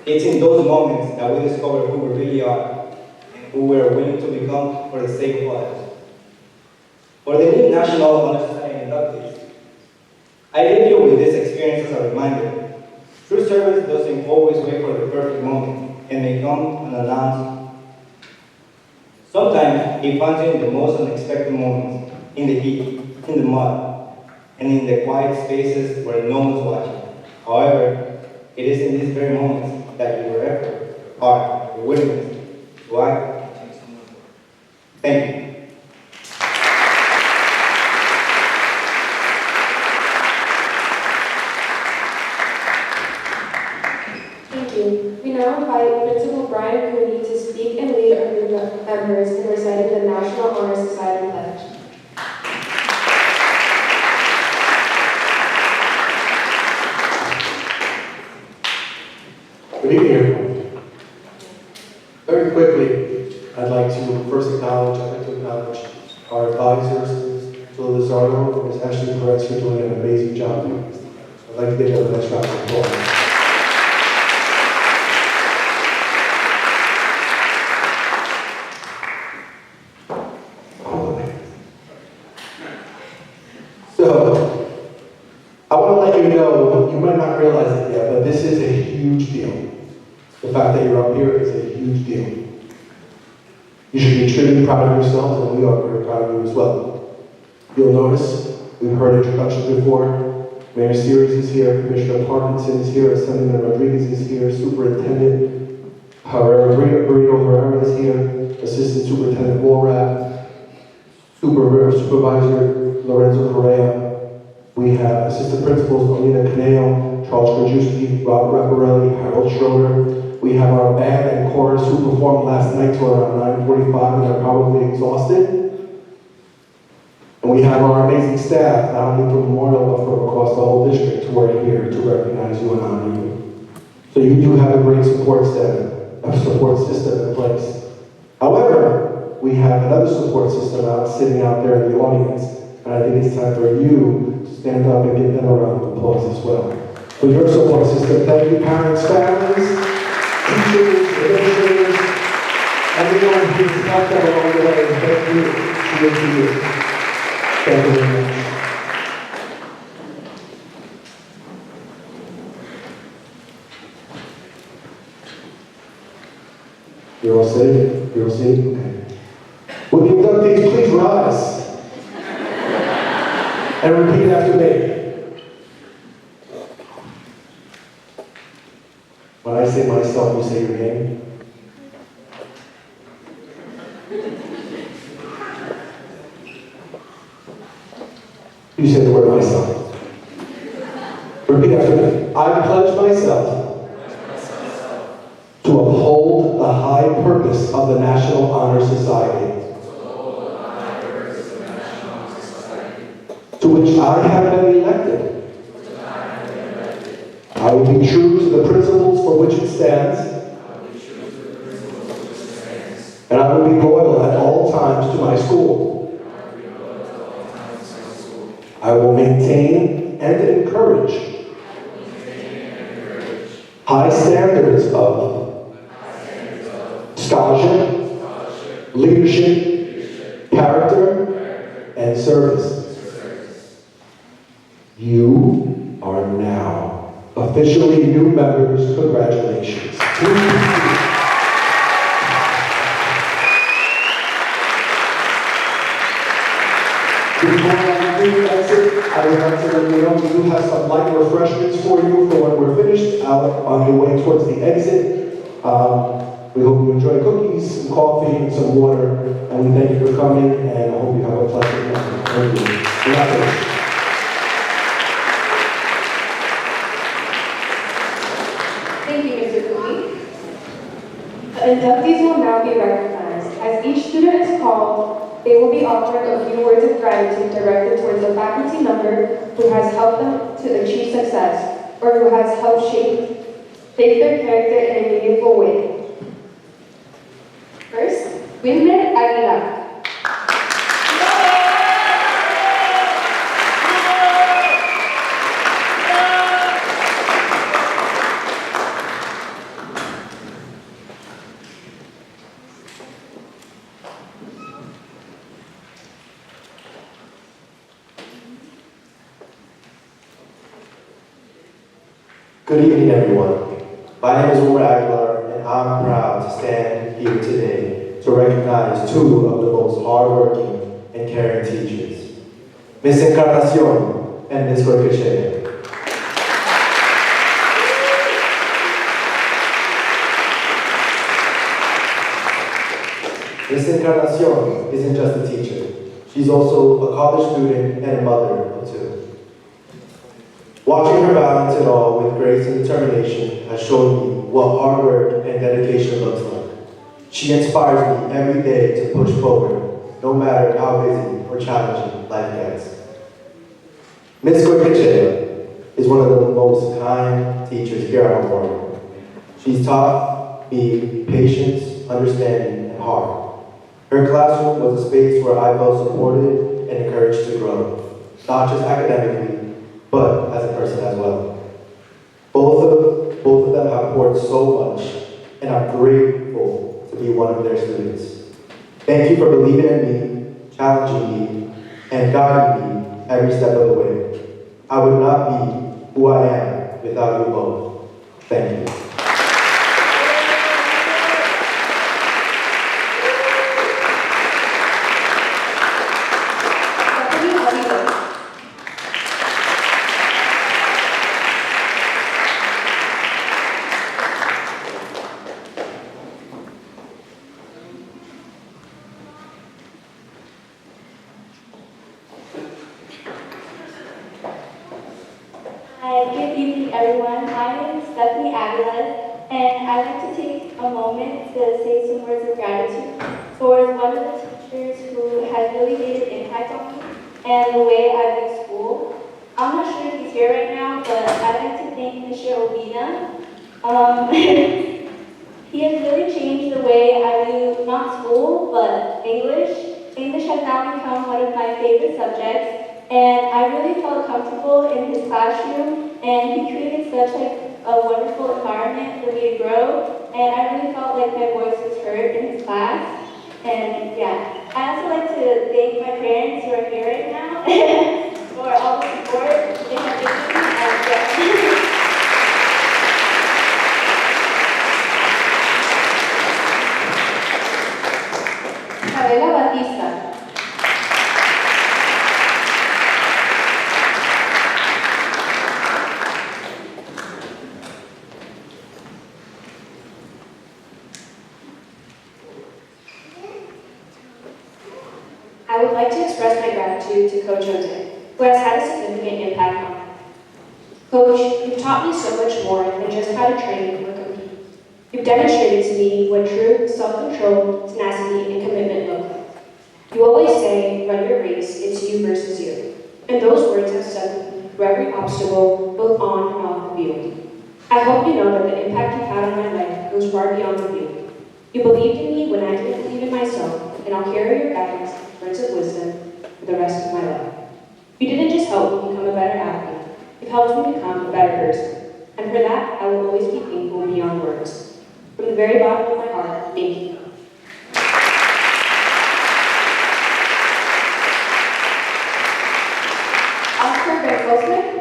It's in those moments that we discover who we really are and who we are willing to become for the sake of others. For the new National Honor Society inductees, I leave you with this experience as a reminder. True service doesn't always wait for the perfect moment and may come unannounced. Sometimes it finds you in the most unexpected moments, in the heat, in the mud, and in the quiet spaces where no one's watching. However, it is in these very moments that your effort, heart, your willingness to act can change someone's world. Thank you. Thank you. We now invite Principal Brian Cooney to speak and lead our new members in reciting the National Honor Society Pledge. Good evening, everyone. Very quickly, I'd like to first acknowledge our advisors, Phil Lizardo and Ms. Ashley Perez, for doing an amazing job. I'd like to give them a nice round of applause. you might not realize it yet, but this is a huge deal. The fact that you're up here is a huge deal. You should be extremely proud of yourselves, and we are very proud of you as well. You'll notice, we've heard introductions before. Mayor Series is here, Commissioner Parkinson is here, Assemblyman Rodriguez is here, Superintendent Burrito Herrera is here, Assistant Superintendent Walrat, Supervisor Lorenzo Correa. We have Assistant Principals Olina Caneo, Charles Krajewski, Robert Rapparelli, Harold Schroeder. We have our band and chorus who performed last night till around 9:45 and they're probably exhausted. And we have our amazing staff, not only from Memorial, but from across the whole district who are here to recognize you and honor you. So you do have a great support system in place. However, we have another support system sitting out there in the audience, and I think it's time for you to stand up and give them a round of applause as well. For your support system, thank you parents, families, teachers, administrators, everyone who's helped them along the way. Thank you. Thank you. Thank you very much. You're all safe? You're all safe? Okay. Will the inductees please rise and repeat after me? When I say myself, you say your name. You say the word myself. Repeat after me. I pledge myself to uphold the high purpose of the National Honor Society, to which I have been elected. I will be true to the principles for which it stands, and I will be loyal at all times to my school. I will maintain and encourage high standards of scholarship, leadership, character, and service. You are now officially new members. Congratulations. Before I do exit, I would like to let you know we do have some light refreshments for you for when we're finished out on your way towards the exit. We hope you enjoy cookies, some coffee, and some water. And we thank you for coming, and I hope you have a pleasant night. Thank you. We're not finished. Thank you, Mr. Cooley. The inductees will now be recognized. As each student is called, they will be offered a few words of gratitude directed towards a faculty member who has helped them to achieve success or who has helped shape their character in a meaningful way. First, Wilmer Aguilar. Good evening, everyone. My name is Wilmer Aguilar, and I'm proud to stand here today to recognize two of the most hardworking and caring teachers, Miss Encarnacion and Miss Goycochea. Miss Encarnacion isn't just a teacher. She's also a college student and a mother of two. Watching her balance it all with grace and determination has shown me what hard work and dedication looks like. She inspires me every day to push forward, no matter how busy or challenging life gets. Ms. Goycochea is one of the most kind teachers here at Memorial. She's taught me patience, understanding, and heart. Her classroom was a space where I felt supported and encouraged to grow, not just academically, but as a person as well. Both of them have poured so much, and I'm grateful to be one of their students. Thank you for believing in me, challenging me, and guiding me every step of the way. I would not be who I am without you both. Thank you. Hi, good evening, everyone. My name is Stephanie Aguilar, and I'd like to take a moment to say some words of gratitude towards one of the teachers who has really made an impact on me and the way I view school. I'm not sure if he's here right now, but I'd like to thank Mr. Obina. He has really changed the way I view not school, but English. English has now become one of my favorite subjects. And I really felt comfortable in his classroom, and he created such a wonderful environment for me to grow. And I really felt like my voice was heard in his class. And yeah, I also like to thank my parents who are here right now for all the support they have given me. And Isabela Batista. I would like to express my gratitude to Coach Jose, who has had a significant impact on me. Coach, you've taught me so much more than just how to train or compete. You've demonstrated to me what true self-control, tenacity, and commitment look like. You always say, run your race, it's you versus you. And those words have stuck with me through every obstacle, both on and off the field. I hope you know that the impact you've had on my life goes far beyond the field. You believed in me when I didn't believe in myself, and I'll carry your guidance and words of wisdom for the rest of my life. You didn't just help me become a better athlete, you've helped me become a better person. And for that, I will always be thankful beyond words. From the very bottom of my heart, thank you. Oscar Berkosman.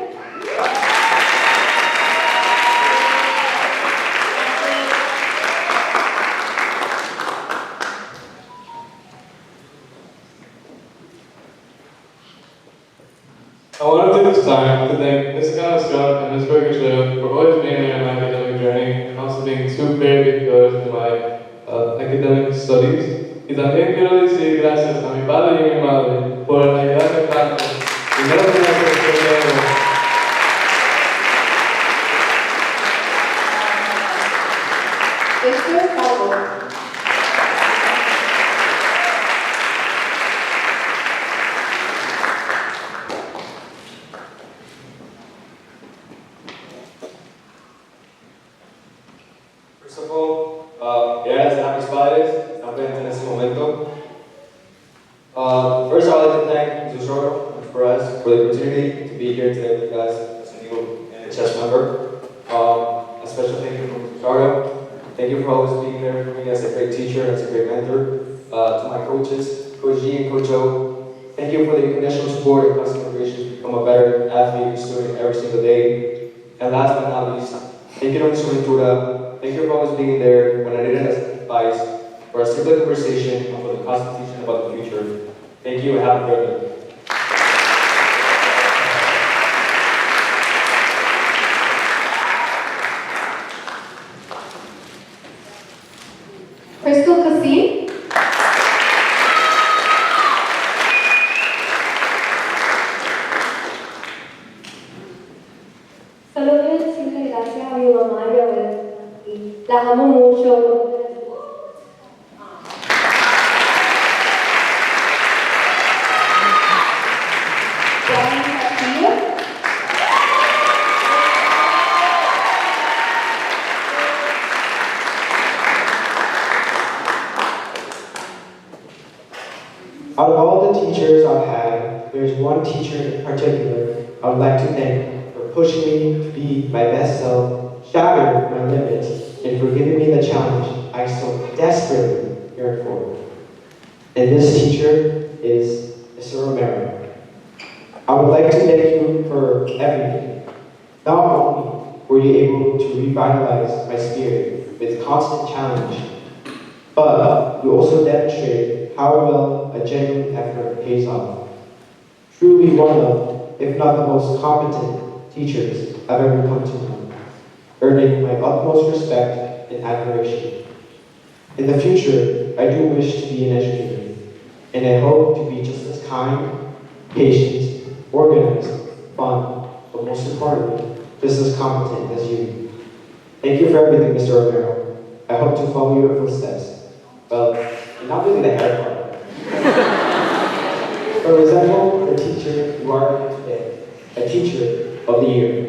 I want to take this time to thank Ms. Scott and Ms. Berkshire for always being there in my academic journey and also being two very big pillars in my academic studies. Y también quiero decir gracias a mi padre y mi madre por ayudarme tanto y no tener que estudiar. Victor Calvo. First of all, gracias a mis padres que están presentes en este momento. First, I would like to thank Mr. Soro and Perez for the opportunity to be here today with you guys as a new MHS member. A special thank you from Mr. Soro. Thank you for always being there for me as a great teacher, as a great mentor. To my coaches, Coach G and Coach O, thank you for the unconditional support and constant motivation to become a better athlete and student every single day. And last but not least, thank you to Mr. Ventura. Thank you for always being there when I needed advice, for a simple conversation, and for the constant teaching about the future. Thank you and have a great day. Crystal Cassim. Solo quiero decirle gracias a mi mamá y mi abuela. Las amo mucho. Out of all the teachers I've had, there's one teacher in particular I would like to thank for pushing me to be my best self, shattered my limits, and for giving me the challenge I so desperately yearned for. And this teacher is Mr. Romero. I would like to thank you for everything. Not only were you able to revitalize my spirit with constant challenge. But you also demonstrated how well a genuine effort pays off. Truly one of, if not the most competent teachers I've ever come to know, earning my utmost respect and admiration. In the future, I do wish to be an educator, and I hope to be just as kind, patient, organized, fun, but most importantly, just as competent as you. Thank you for everything, Mr. Romero. I hope to follow your footsteps. Well, not really the hair part. But resemble the teacher you are today, a teacher of the year.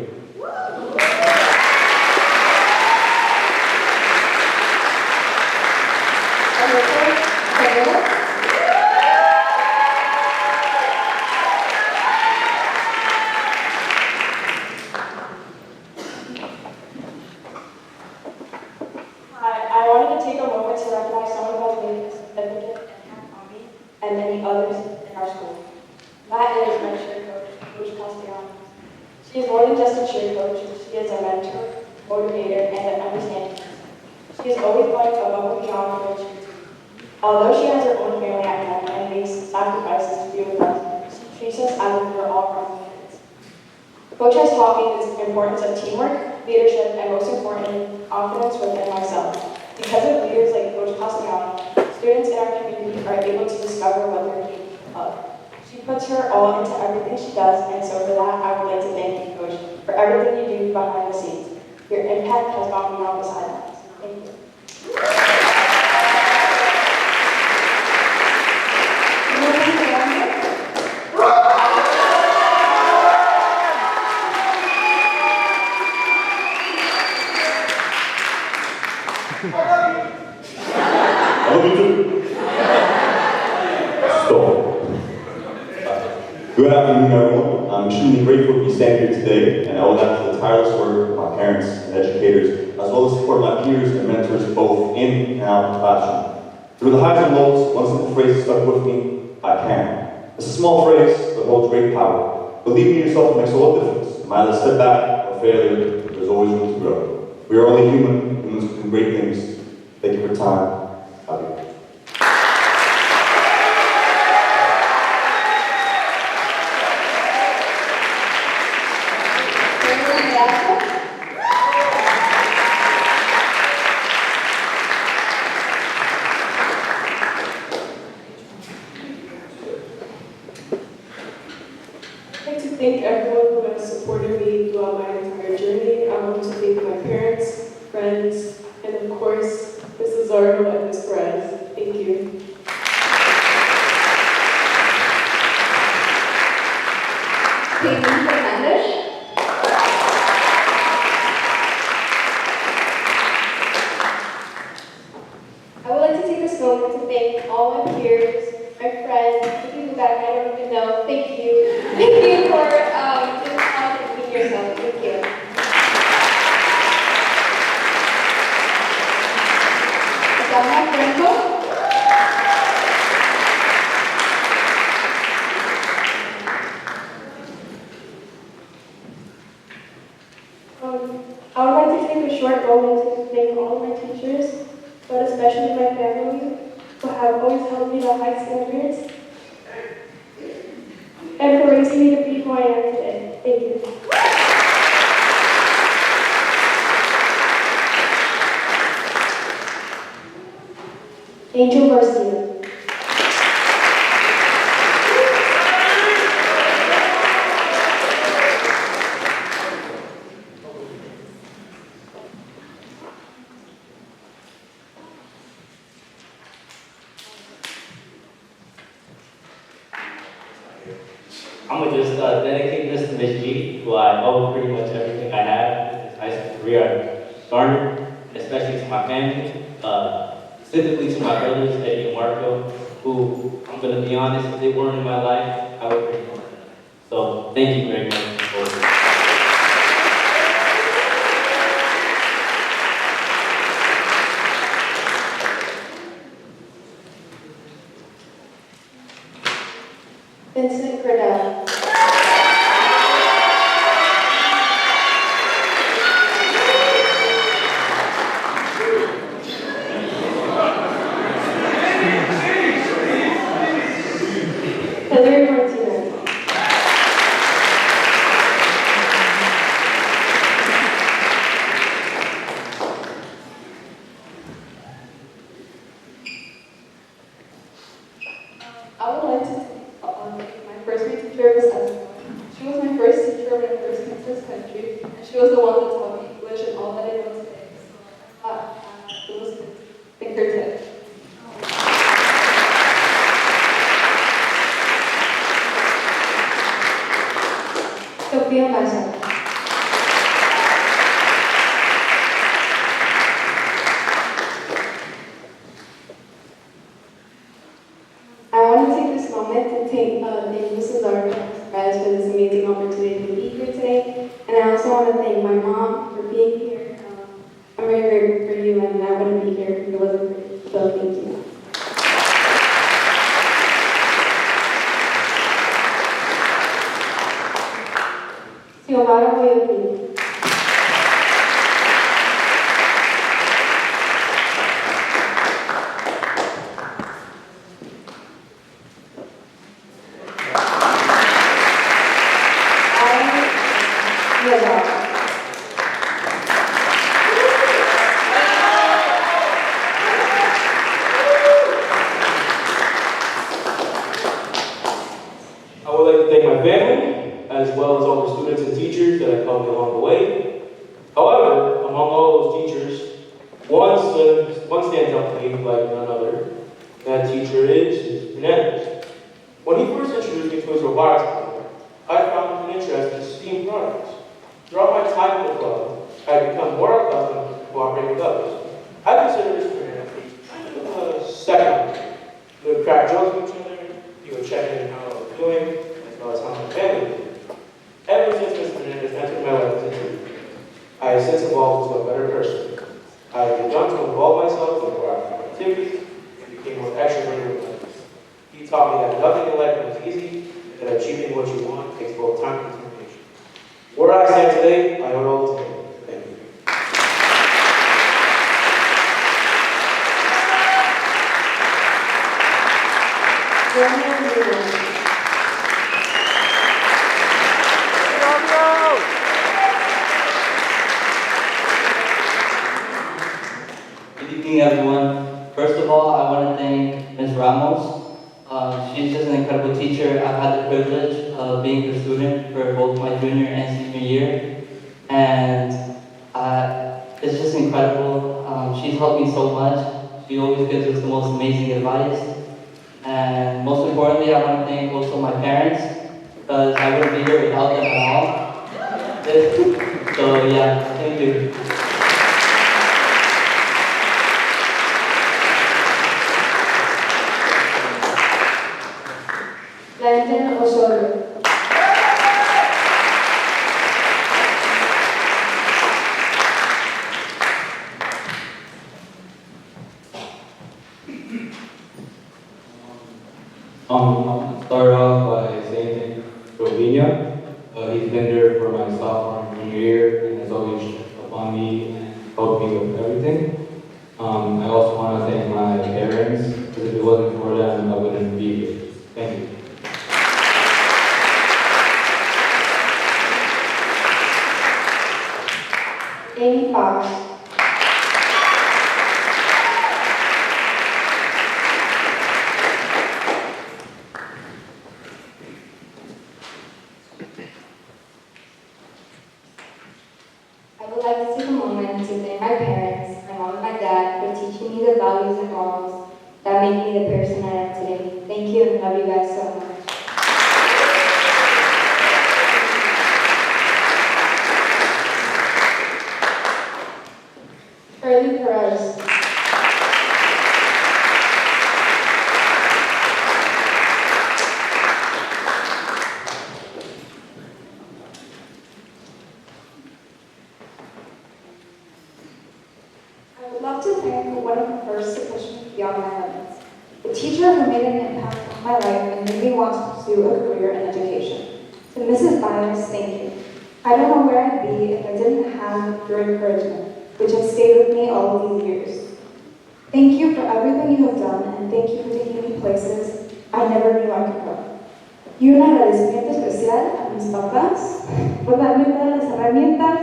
I wanted to take a moment to recognize someone who has made a significant impact on me and many others in our school. That is my cheer coach, Coach Castellanos. She is more than just a cheer coach. She is a mentor, motivator, and an understanding person. She is always going above and beyond for her cheer team. Although she has her own family at home and makes sacrifices to be with us, she treats us as if we are all her own kids. Coach has taught me the importance of teamwork, leadership, and most importantly, confidence within myself. Because of leaders like Coach Castellanos, students in our community are able to discover what they're capable of. She puts her all into everything she does, and so for that, I would like to thank you, Coach, for everything you do behind the scenes. Your impact has gone beyond the sidelines. Thank you. I love you too. Stop. Good afternoon, everyone. I'm extremely grateful to be standing here today, and I owe that to the tireless work of my parents and educators, as well as support of my peers and mentors both in and out of the classroom. Through the highs and lows, one simple phrase has stuck with me: I can. It's a small phrase, but holds great power. Believing in yourself makes all the difference. No matter the setback or failure, there's always room to grow. We are only human, humans who do great things. Thank you for your time. Have a good day. I'd like to thank everyone who has supported me throughout my entire journey. I want to thank my parents, friends, and of course, Mrs. Zardo and Ms. Perez. Thank you. Peyton Fernandez. I would like to take this moment to thank all my peers, my friends, the people that I don't even know. Thank you. Thank you for just being yourself. Thank you. Alumni Franco. I would like to take a short moment to thank all of my teachers, but especially my family, who have always held me to high standards, and for raising me to be who I am today. Thank you. Angel Garcia. I'm going to just dedicate this to Ms. G, who I owe pretty much everything I have in this high school career I've garnered, and especially to my family, specifically to my brothers, Eddie and Marco, who, I'm going to be honest, if they weren't in my life, I would pretty much know. So, thank you very much for Vincent Cordell. was the one that taught me English and all that I know today. So it was thank her today. Sophia Mesa. I want to take this moment to thank Mrs. Larkin for this amazing opportunity to be here today. And I also want to thank my mom for being here. I'm very grateful for you, and I wouldn't be here if it wasn't for you. So thank you. Xiomara Boyolini. I would like to thank my family, as well as all the students and teachers that have helped me along the way. However, among all those teachers, one stands out to me like none other. That teacher is Hernandez. When he first introduced me to his robotics program, I found an interest in STEAM projects. Throughout my time in the club, I had become more accustomed to cooperating with others. I consider this Hernandez kind of a second. We would crack jokes with each other, he would check in how I was doing, as well as how my family was doing. Ever since Mr. Hernandez entered my life as a teacher, I have since evolved into a better person. I have begun to involve myself in more active activities and became more extroverted with others. He taught me that nothing in life comes easy, and that achieving what you want takes both time and determination. Where I stand today, I owe it all to him. Thank you. Good evening, everyone. First of all, I want to thank Ms. Ramos. She's just an incredible teacher. I've had the privilege of being her student for both my junior and senior year, and it's just incredible. She's helped me so much. She always gives us the most amazing advice. And most importantly, I want to thank also my parents, because I wouldn't be here without them at all. So yeah, thank you. Landon Osorio. I'll start off by saying thank you to Robinho. He's been there for my sophomore and junior year and has always checked up on me and helped me with everything. I also want to thank my parents, because if it wasn't for them, I wouldn't be here. Thank you. Amy Fox. I would like to take a moment to thank my parents, my mom and my dad, for teaching me the values and morals that make me the person I am today. Thank you and love you guys so much. Shirley Perez. I would love to thank one of the first to push me beyond my limits. The teacher who made an impact on my life and made me want to pursue a career in education. To Mrs. Byers, thank you. I don't know where I'd be if I didn't have your encouragement, which has stayed with me all of these years. Thank you for everything you have done, and thank you for taking me places I never knew I could go. Y un agradecimiento especial a mis papás por darme todas las herramientas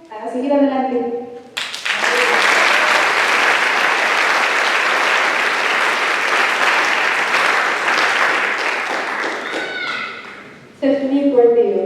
para seguir adelante. Stephanie Gordillo.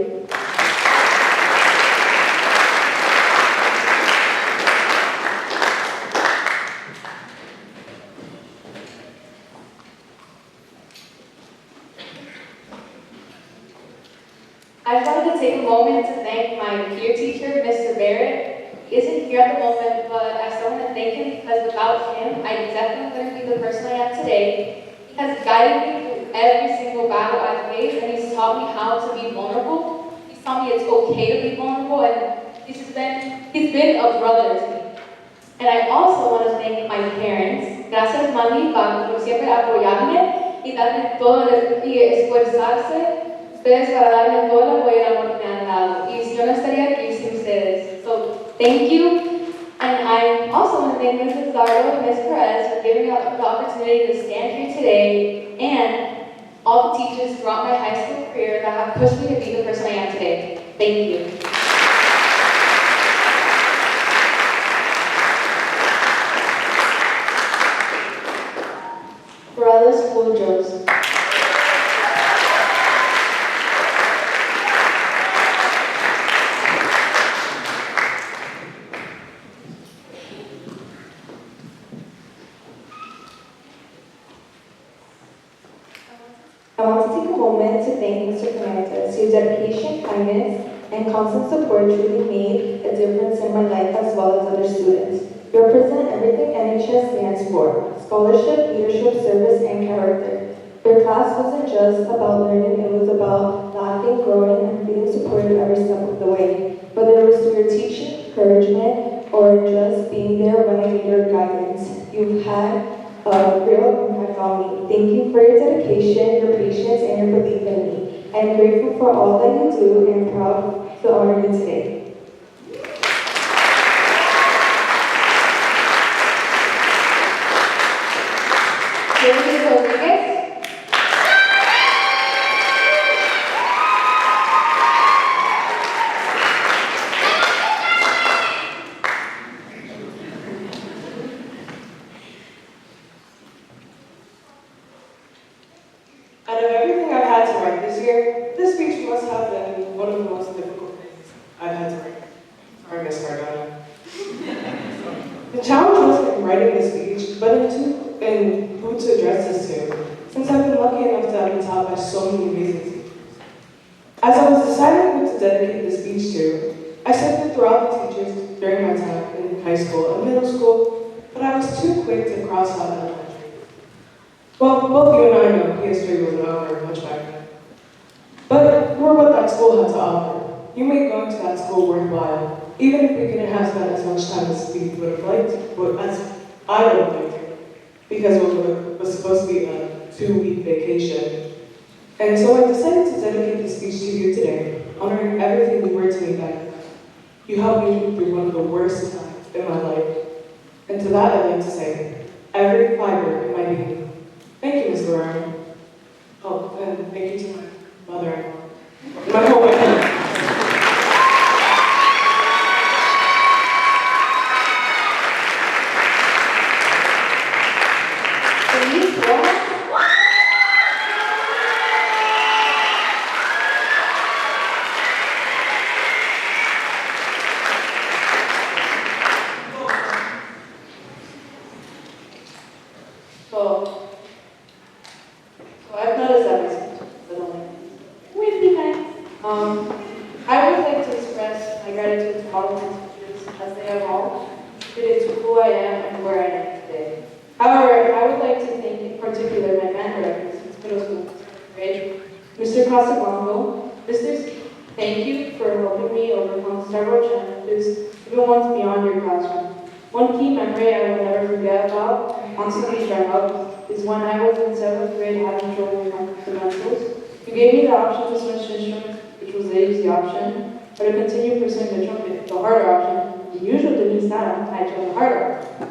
I just wanted to take a moment to thank my peer teacher, Mr. Barrett. He isn't here at the moment, but I still want to thank him because without him, I definitely wouldn't be the person I am today. He has guided me through every single battle I've faced, and he's taught me how to be vulnerable. He's taught me it's okay to be vulnerable, and he's been a brother to me. And I also want to thank my parents. Gracias, mami, por siempre apoyarme y darme todo y esforzarse. Ustedes para darme todo el apoyo y el amor que me han dado. Y si yo no estaría aquí sin ustedes. So, thank you. And I also want to thank Mrs. Zardo and Ms. Perez for giving me the opportunity to stand here today, and all the teachers throughout my high school career that have pushed me to be the person I am today. Thank you. Brothers Fulgos. I want to take a moment to thank Mr. Fernandez, whose dedication, kindness, and constant support truly made a difference in my life as well as other students. You represent everything MHS stands for: scholarship, leadership, service, and character. Your class wasn't just about learning, it was about laughing, growing, and feeling supported every step of the way. Whether it was through your teaching, encouragement, or just being there when I needed your guidance, you've had a real impact on me. Thank you for your dedication, your patience, and your belief in me. I am grateful for all that you do and proud to honor you today. Out of everything I've had to write this year, this speech must have been one of the most difficult things I've had to write. Sorry, Miss Cardona. The challenge wasn't in writing the speech, but in who to address this to, since I've been lucky enough to have been taught by so many amazing teachers. As I was deciding who to dedicate the speech to, I sifted throughout the teachers during my time in high school and middle school, but I was too quick to cross out elementary. Well, both you and I know PS3 wasn't out there much back then. But we're what that school had to offer. You made going to that school worthwhile, even if we couldn't have spent as much time as we would have liked, but as I would have liked to, because it was supposed to be a 2-week vacation. And so I decided to dedicate this speech to you today, honoring everything you were to me back then. You helped me through one of the worst times in my life. And to that I'd like to say, every fiber in my being, thank you, Ms. Guerrero. Oh, and thank you to my mother-in-law. My whole family. So I've noticed everything, but only we'd be nice. I would like to express my gratitude to all of my teachers, as they have all contributed to who I am and where I am today. However, I would like to thank in particular my band directors since middle school, grade, Mr. Casablanco. Mr. Thank you for helping me overcome several challenges, even ones beyond your classroom. One key memory I will never forget about, and constantly drum up, is when I was in 7th grade having trouble with my fundamentals. You gave me the option to switch instruments, which was the easy option, or to continue pursuing the trumpet, the harder option. The usual didn't sound, I chose the harder option.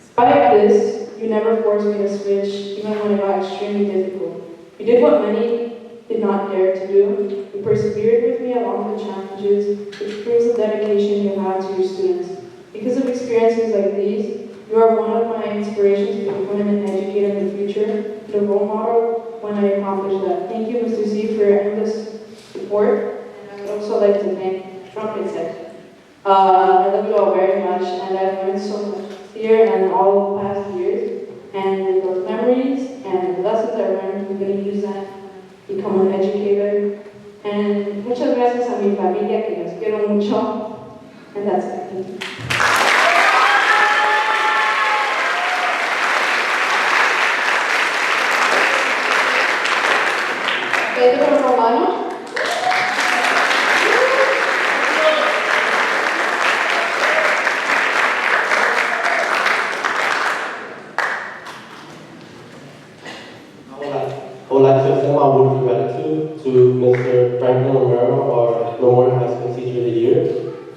Despite this, you never forced me to switch, even when it got extremely difficult. You did what many did not dare to do. You persevered with me along the challenges, which proves the dedication you have to your students. Because of experiences like these, you are one of my inspirations to become an educator in the future, and a role model when I accomplish that. Thank you, Mr. Z, for your endless support. And I would also like to thank Trumpet Section. I love you all very much, and I've learned so much this year and all the past years. And those memories and the lessons I learned, I'm going to use that to become an educator. And muchas gracias. mucho. And that's it. Thank you. Pedro Romano. I would like to extend my word of gratitude to Mr. Franklin Romero, our Memorial High School Teacher of the Year.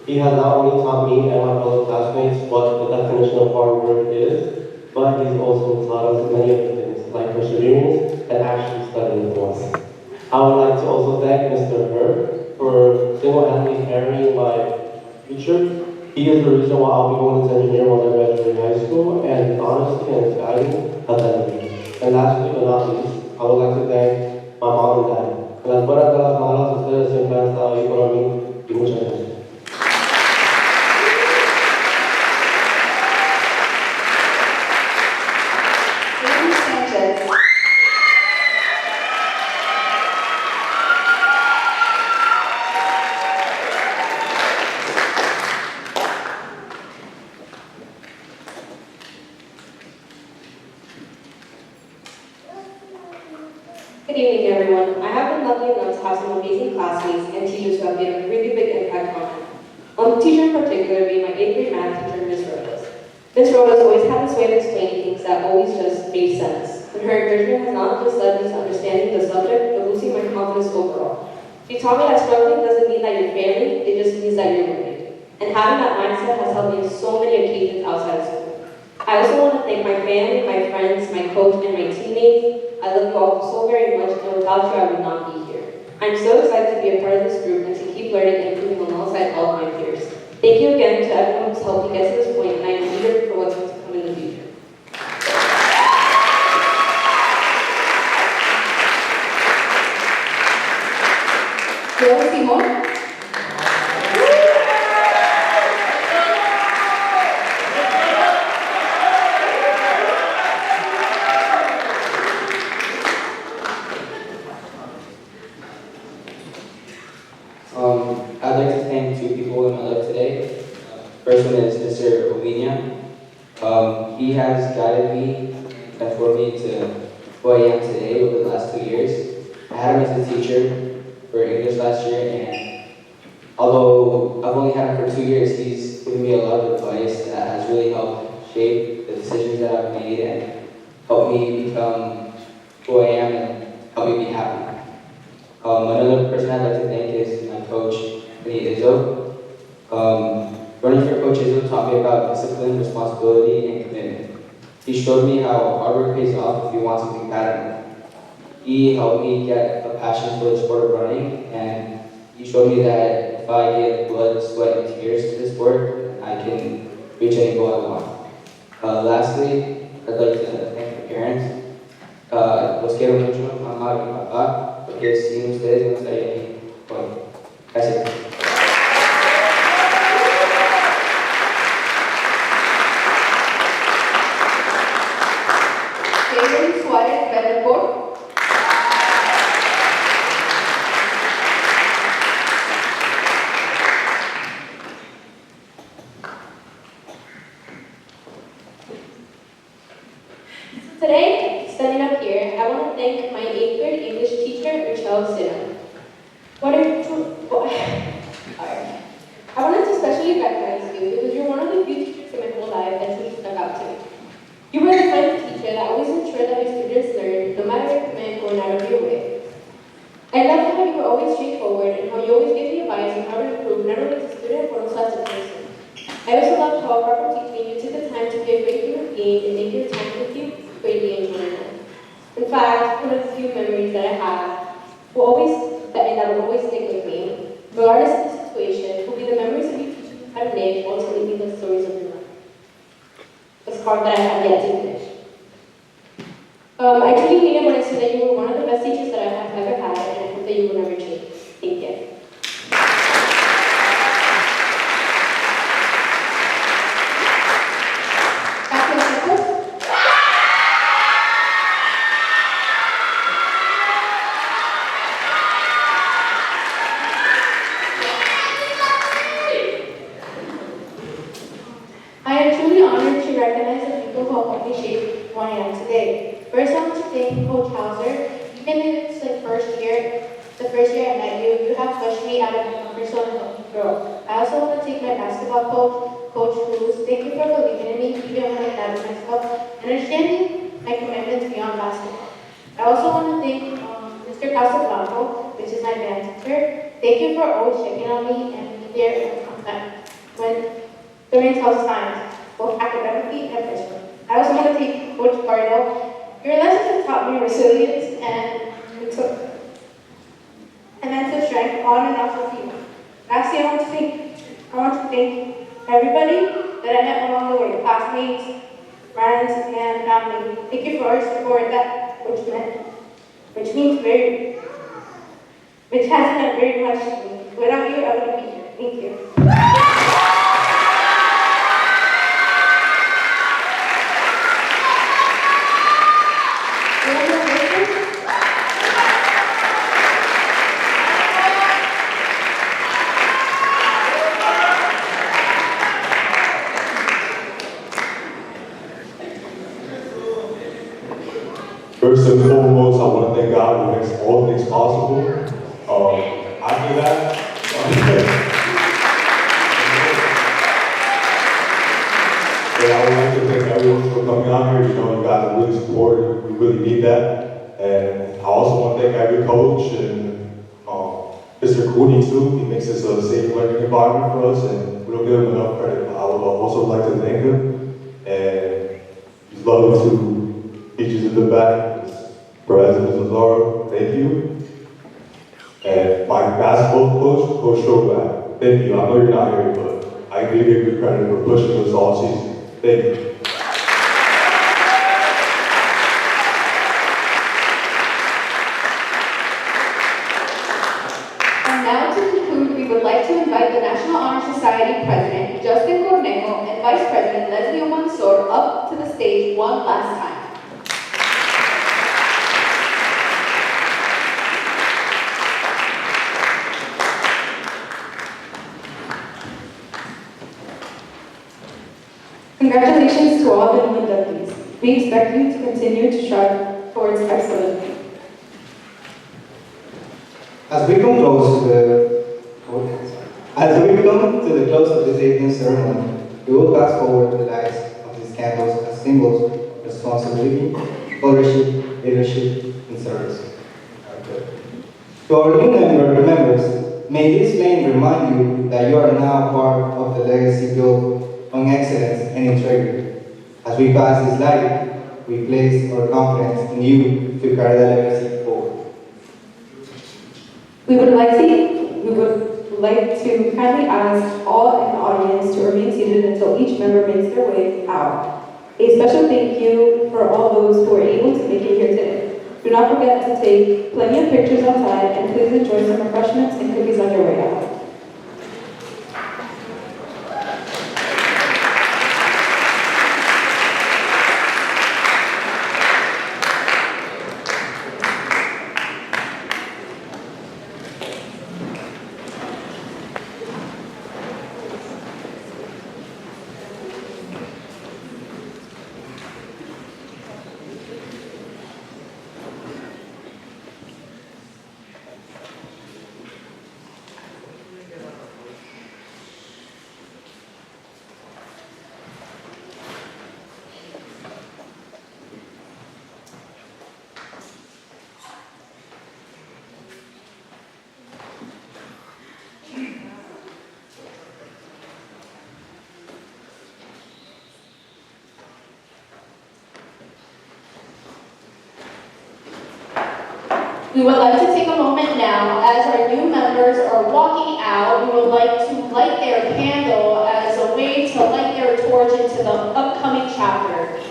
He has not only taught me and my fellow classmates what the definition of hard work is, but he's also taught us many other things, like perseverance and actually studying for us. I would like to also thank Mr. Hurd for single-handedly carrying my future. He is the reason why I'll be going to engineer when I graduate high school, and his honesty and his guidance has ended me. And lastly but not least, I would like to thank my mom and dad. En las buenas de las malas, ustedes siempre han estado ahí para mí, y muchas gracias. Good evening, everyone. I have been lucky enough to have some amazing classmates and teachers who have made a really big impact on me. One teacher in particular being my 8th grade math teacher, Ms. Rodas. Ms. Rodas always had this way of explaining things that always just made sense. And her encouragement has not just led me to understanding the subject, but boosting my confidence overall. She taught me that struggling doesn't mean that you're failing, it just means that you're learning. And having that mindset has helped me on so many occasions outside of school. I also want to thank my family, my friends, my coach, and my teammates. I love you all so very much, and without you, I would not be here. I'm so excited to be a part of this group and to keep learning and improving alongside all of my peers. Thank you again to everyone who's helped me get to this point, and I am eager for what's to come in the future. Joel Simon. I'd like to thank two people in my life today. First one is Mr. Ovinia. He has guided me and transformed me to who I am today over the last 2 years. I had him as a teacher for English last year, and although I've only had him for 2 years, he's given me a lot of advice that has really helped shape the decisions that I've made and helped me become who I am and help me be happy. Another person I'd like to thank is my coach, Izzo. Running for Coach Izzo taught me about discipline, responsibility, and commitment. He showed me how hard work pays off if you want something bad enough. He helped me get a passion for the sport of running, and he showed me that if I give blood, sweat, and tears to the sport, I can reach any goal I want. Lastly, I'd like to thank my parents. Los quiero mucho, mamá y papá, porque sin ustedes no estaría aquí hoy. Gracias. Jason Suarez Bettencourt. Today, standing up here, I want to thank my 8th grade English teacher, Michelle Sidham. I wanted to especially recognize you because you're one of the few teachers in my whole life that truly stuck out to me. You were the kind of teacher that always ensured that your students learned, no matter if it meant going out of your way. I loved how you were always straightforward and how you always gave me advice on how to improve, not only as a student, but also as a person. I also loved how, apart from teaching, you took the time to be a great human being and make your time with you greatly enjoyable. In fact, one of the few memories that I have that will always stick with me, regardless of the situation, will be the memories of you teaching me how to live while telling me the stories of your life. This part that I have yet to finish. I truly mean it when I say that you were one of the best teachers that I have ever had, and I hope that you will never change. Thank you. day. First, I want to thank Coach Hauser. Even if it's the first year I met you, you have pushed me out of my comfort zone and helped me grow. I also want to thank my basketball coach, Coach Cruz. Thank you for believing in me, even when I doubted myself, and understanding my commitments beyond basketball. I also want to thank Mr. Casablanco, which is my band teacher. Thank you for always checking on me and being there during tough times, both academically and personally. I also want to thank Coach Cardell. Your lessons have taught me resilience and mental strength on and off the field. Lastly, I want to thank everybody that I met along the way, classmates, friends, and family. Thank you for your support which has meant very much to me. Without you, I wouldn't be here. Thank you. First and foremost, I want to thank God who makes all things possible. After that, I would like to thank everyone for coming out here. You know, you guys are really supportive. We really need that. And I also want to thank every coach and Mr. Cooney too. He makes this a safe learning environment for us, and we don't give him enough credit. But I would also like to thank him. And he's lovely to teachers in the back. President Lazaro, thank you. And my basketball coach, Coach Shoback, thank you. I know you're not here, but I give you credit for pushing us all season. Thank you. And now to conclude, we would like to invite the National Honor Society President, Justin Cornejo, and Vice President Leslie Mansour up to the stage one last time. Congratulations to all the new inductees. We expect you to continue to strive towards excellence. As we come close to the close of this evening's ceremony, we will fast forward the lights of these candles as symbols of responsibility, scholarship, leadership, and service. To our new members, may this flame remind you that you are now part of the legacy built on excellence and integrity. As we pass this light, we place our confidence in you to carry the legacy forward. We would like to kindly ask all in the audience to remain seated until each member makes their way out. A special thank you for all those who were able to make it here today. Do not forget to take plenty of pictures outside, and please enjoy some refreshments and cookies on your way out. We would like to take a moment now, as our new members are walking out, we would like to light their candle as a way to light their torch into the upcoming chapter.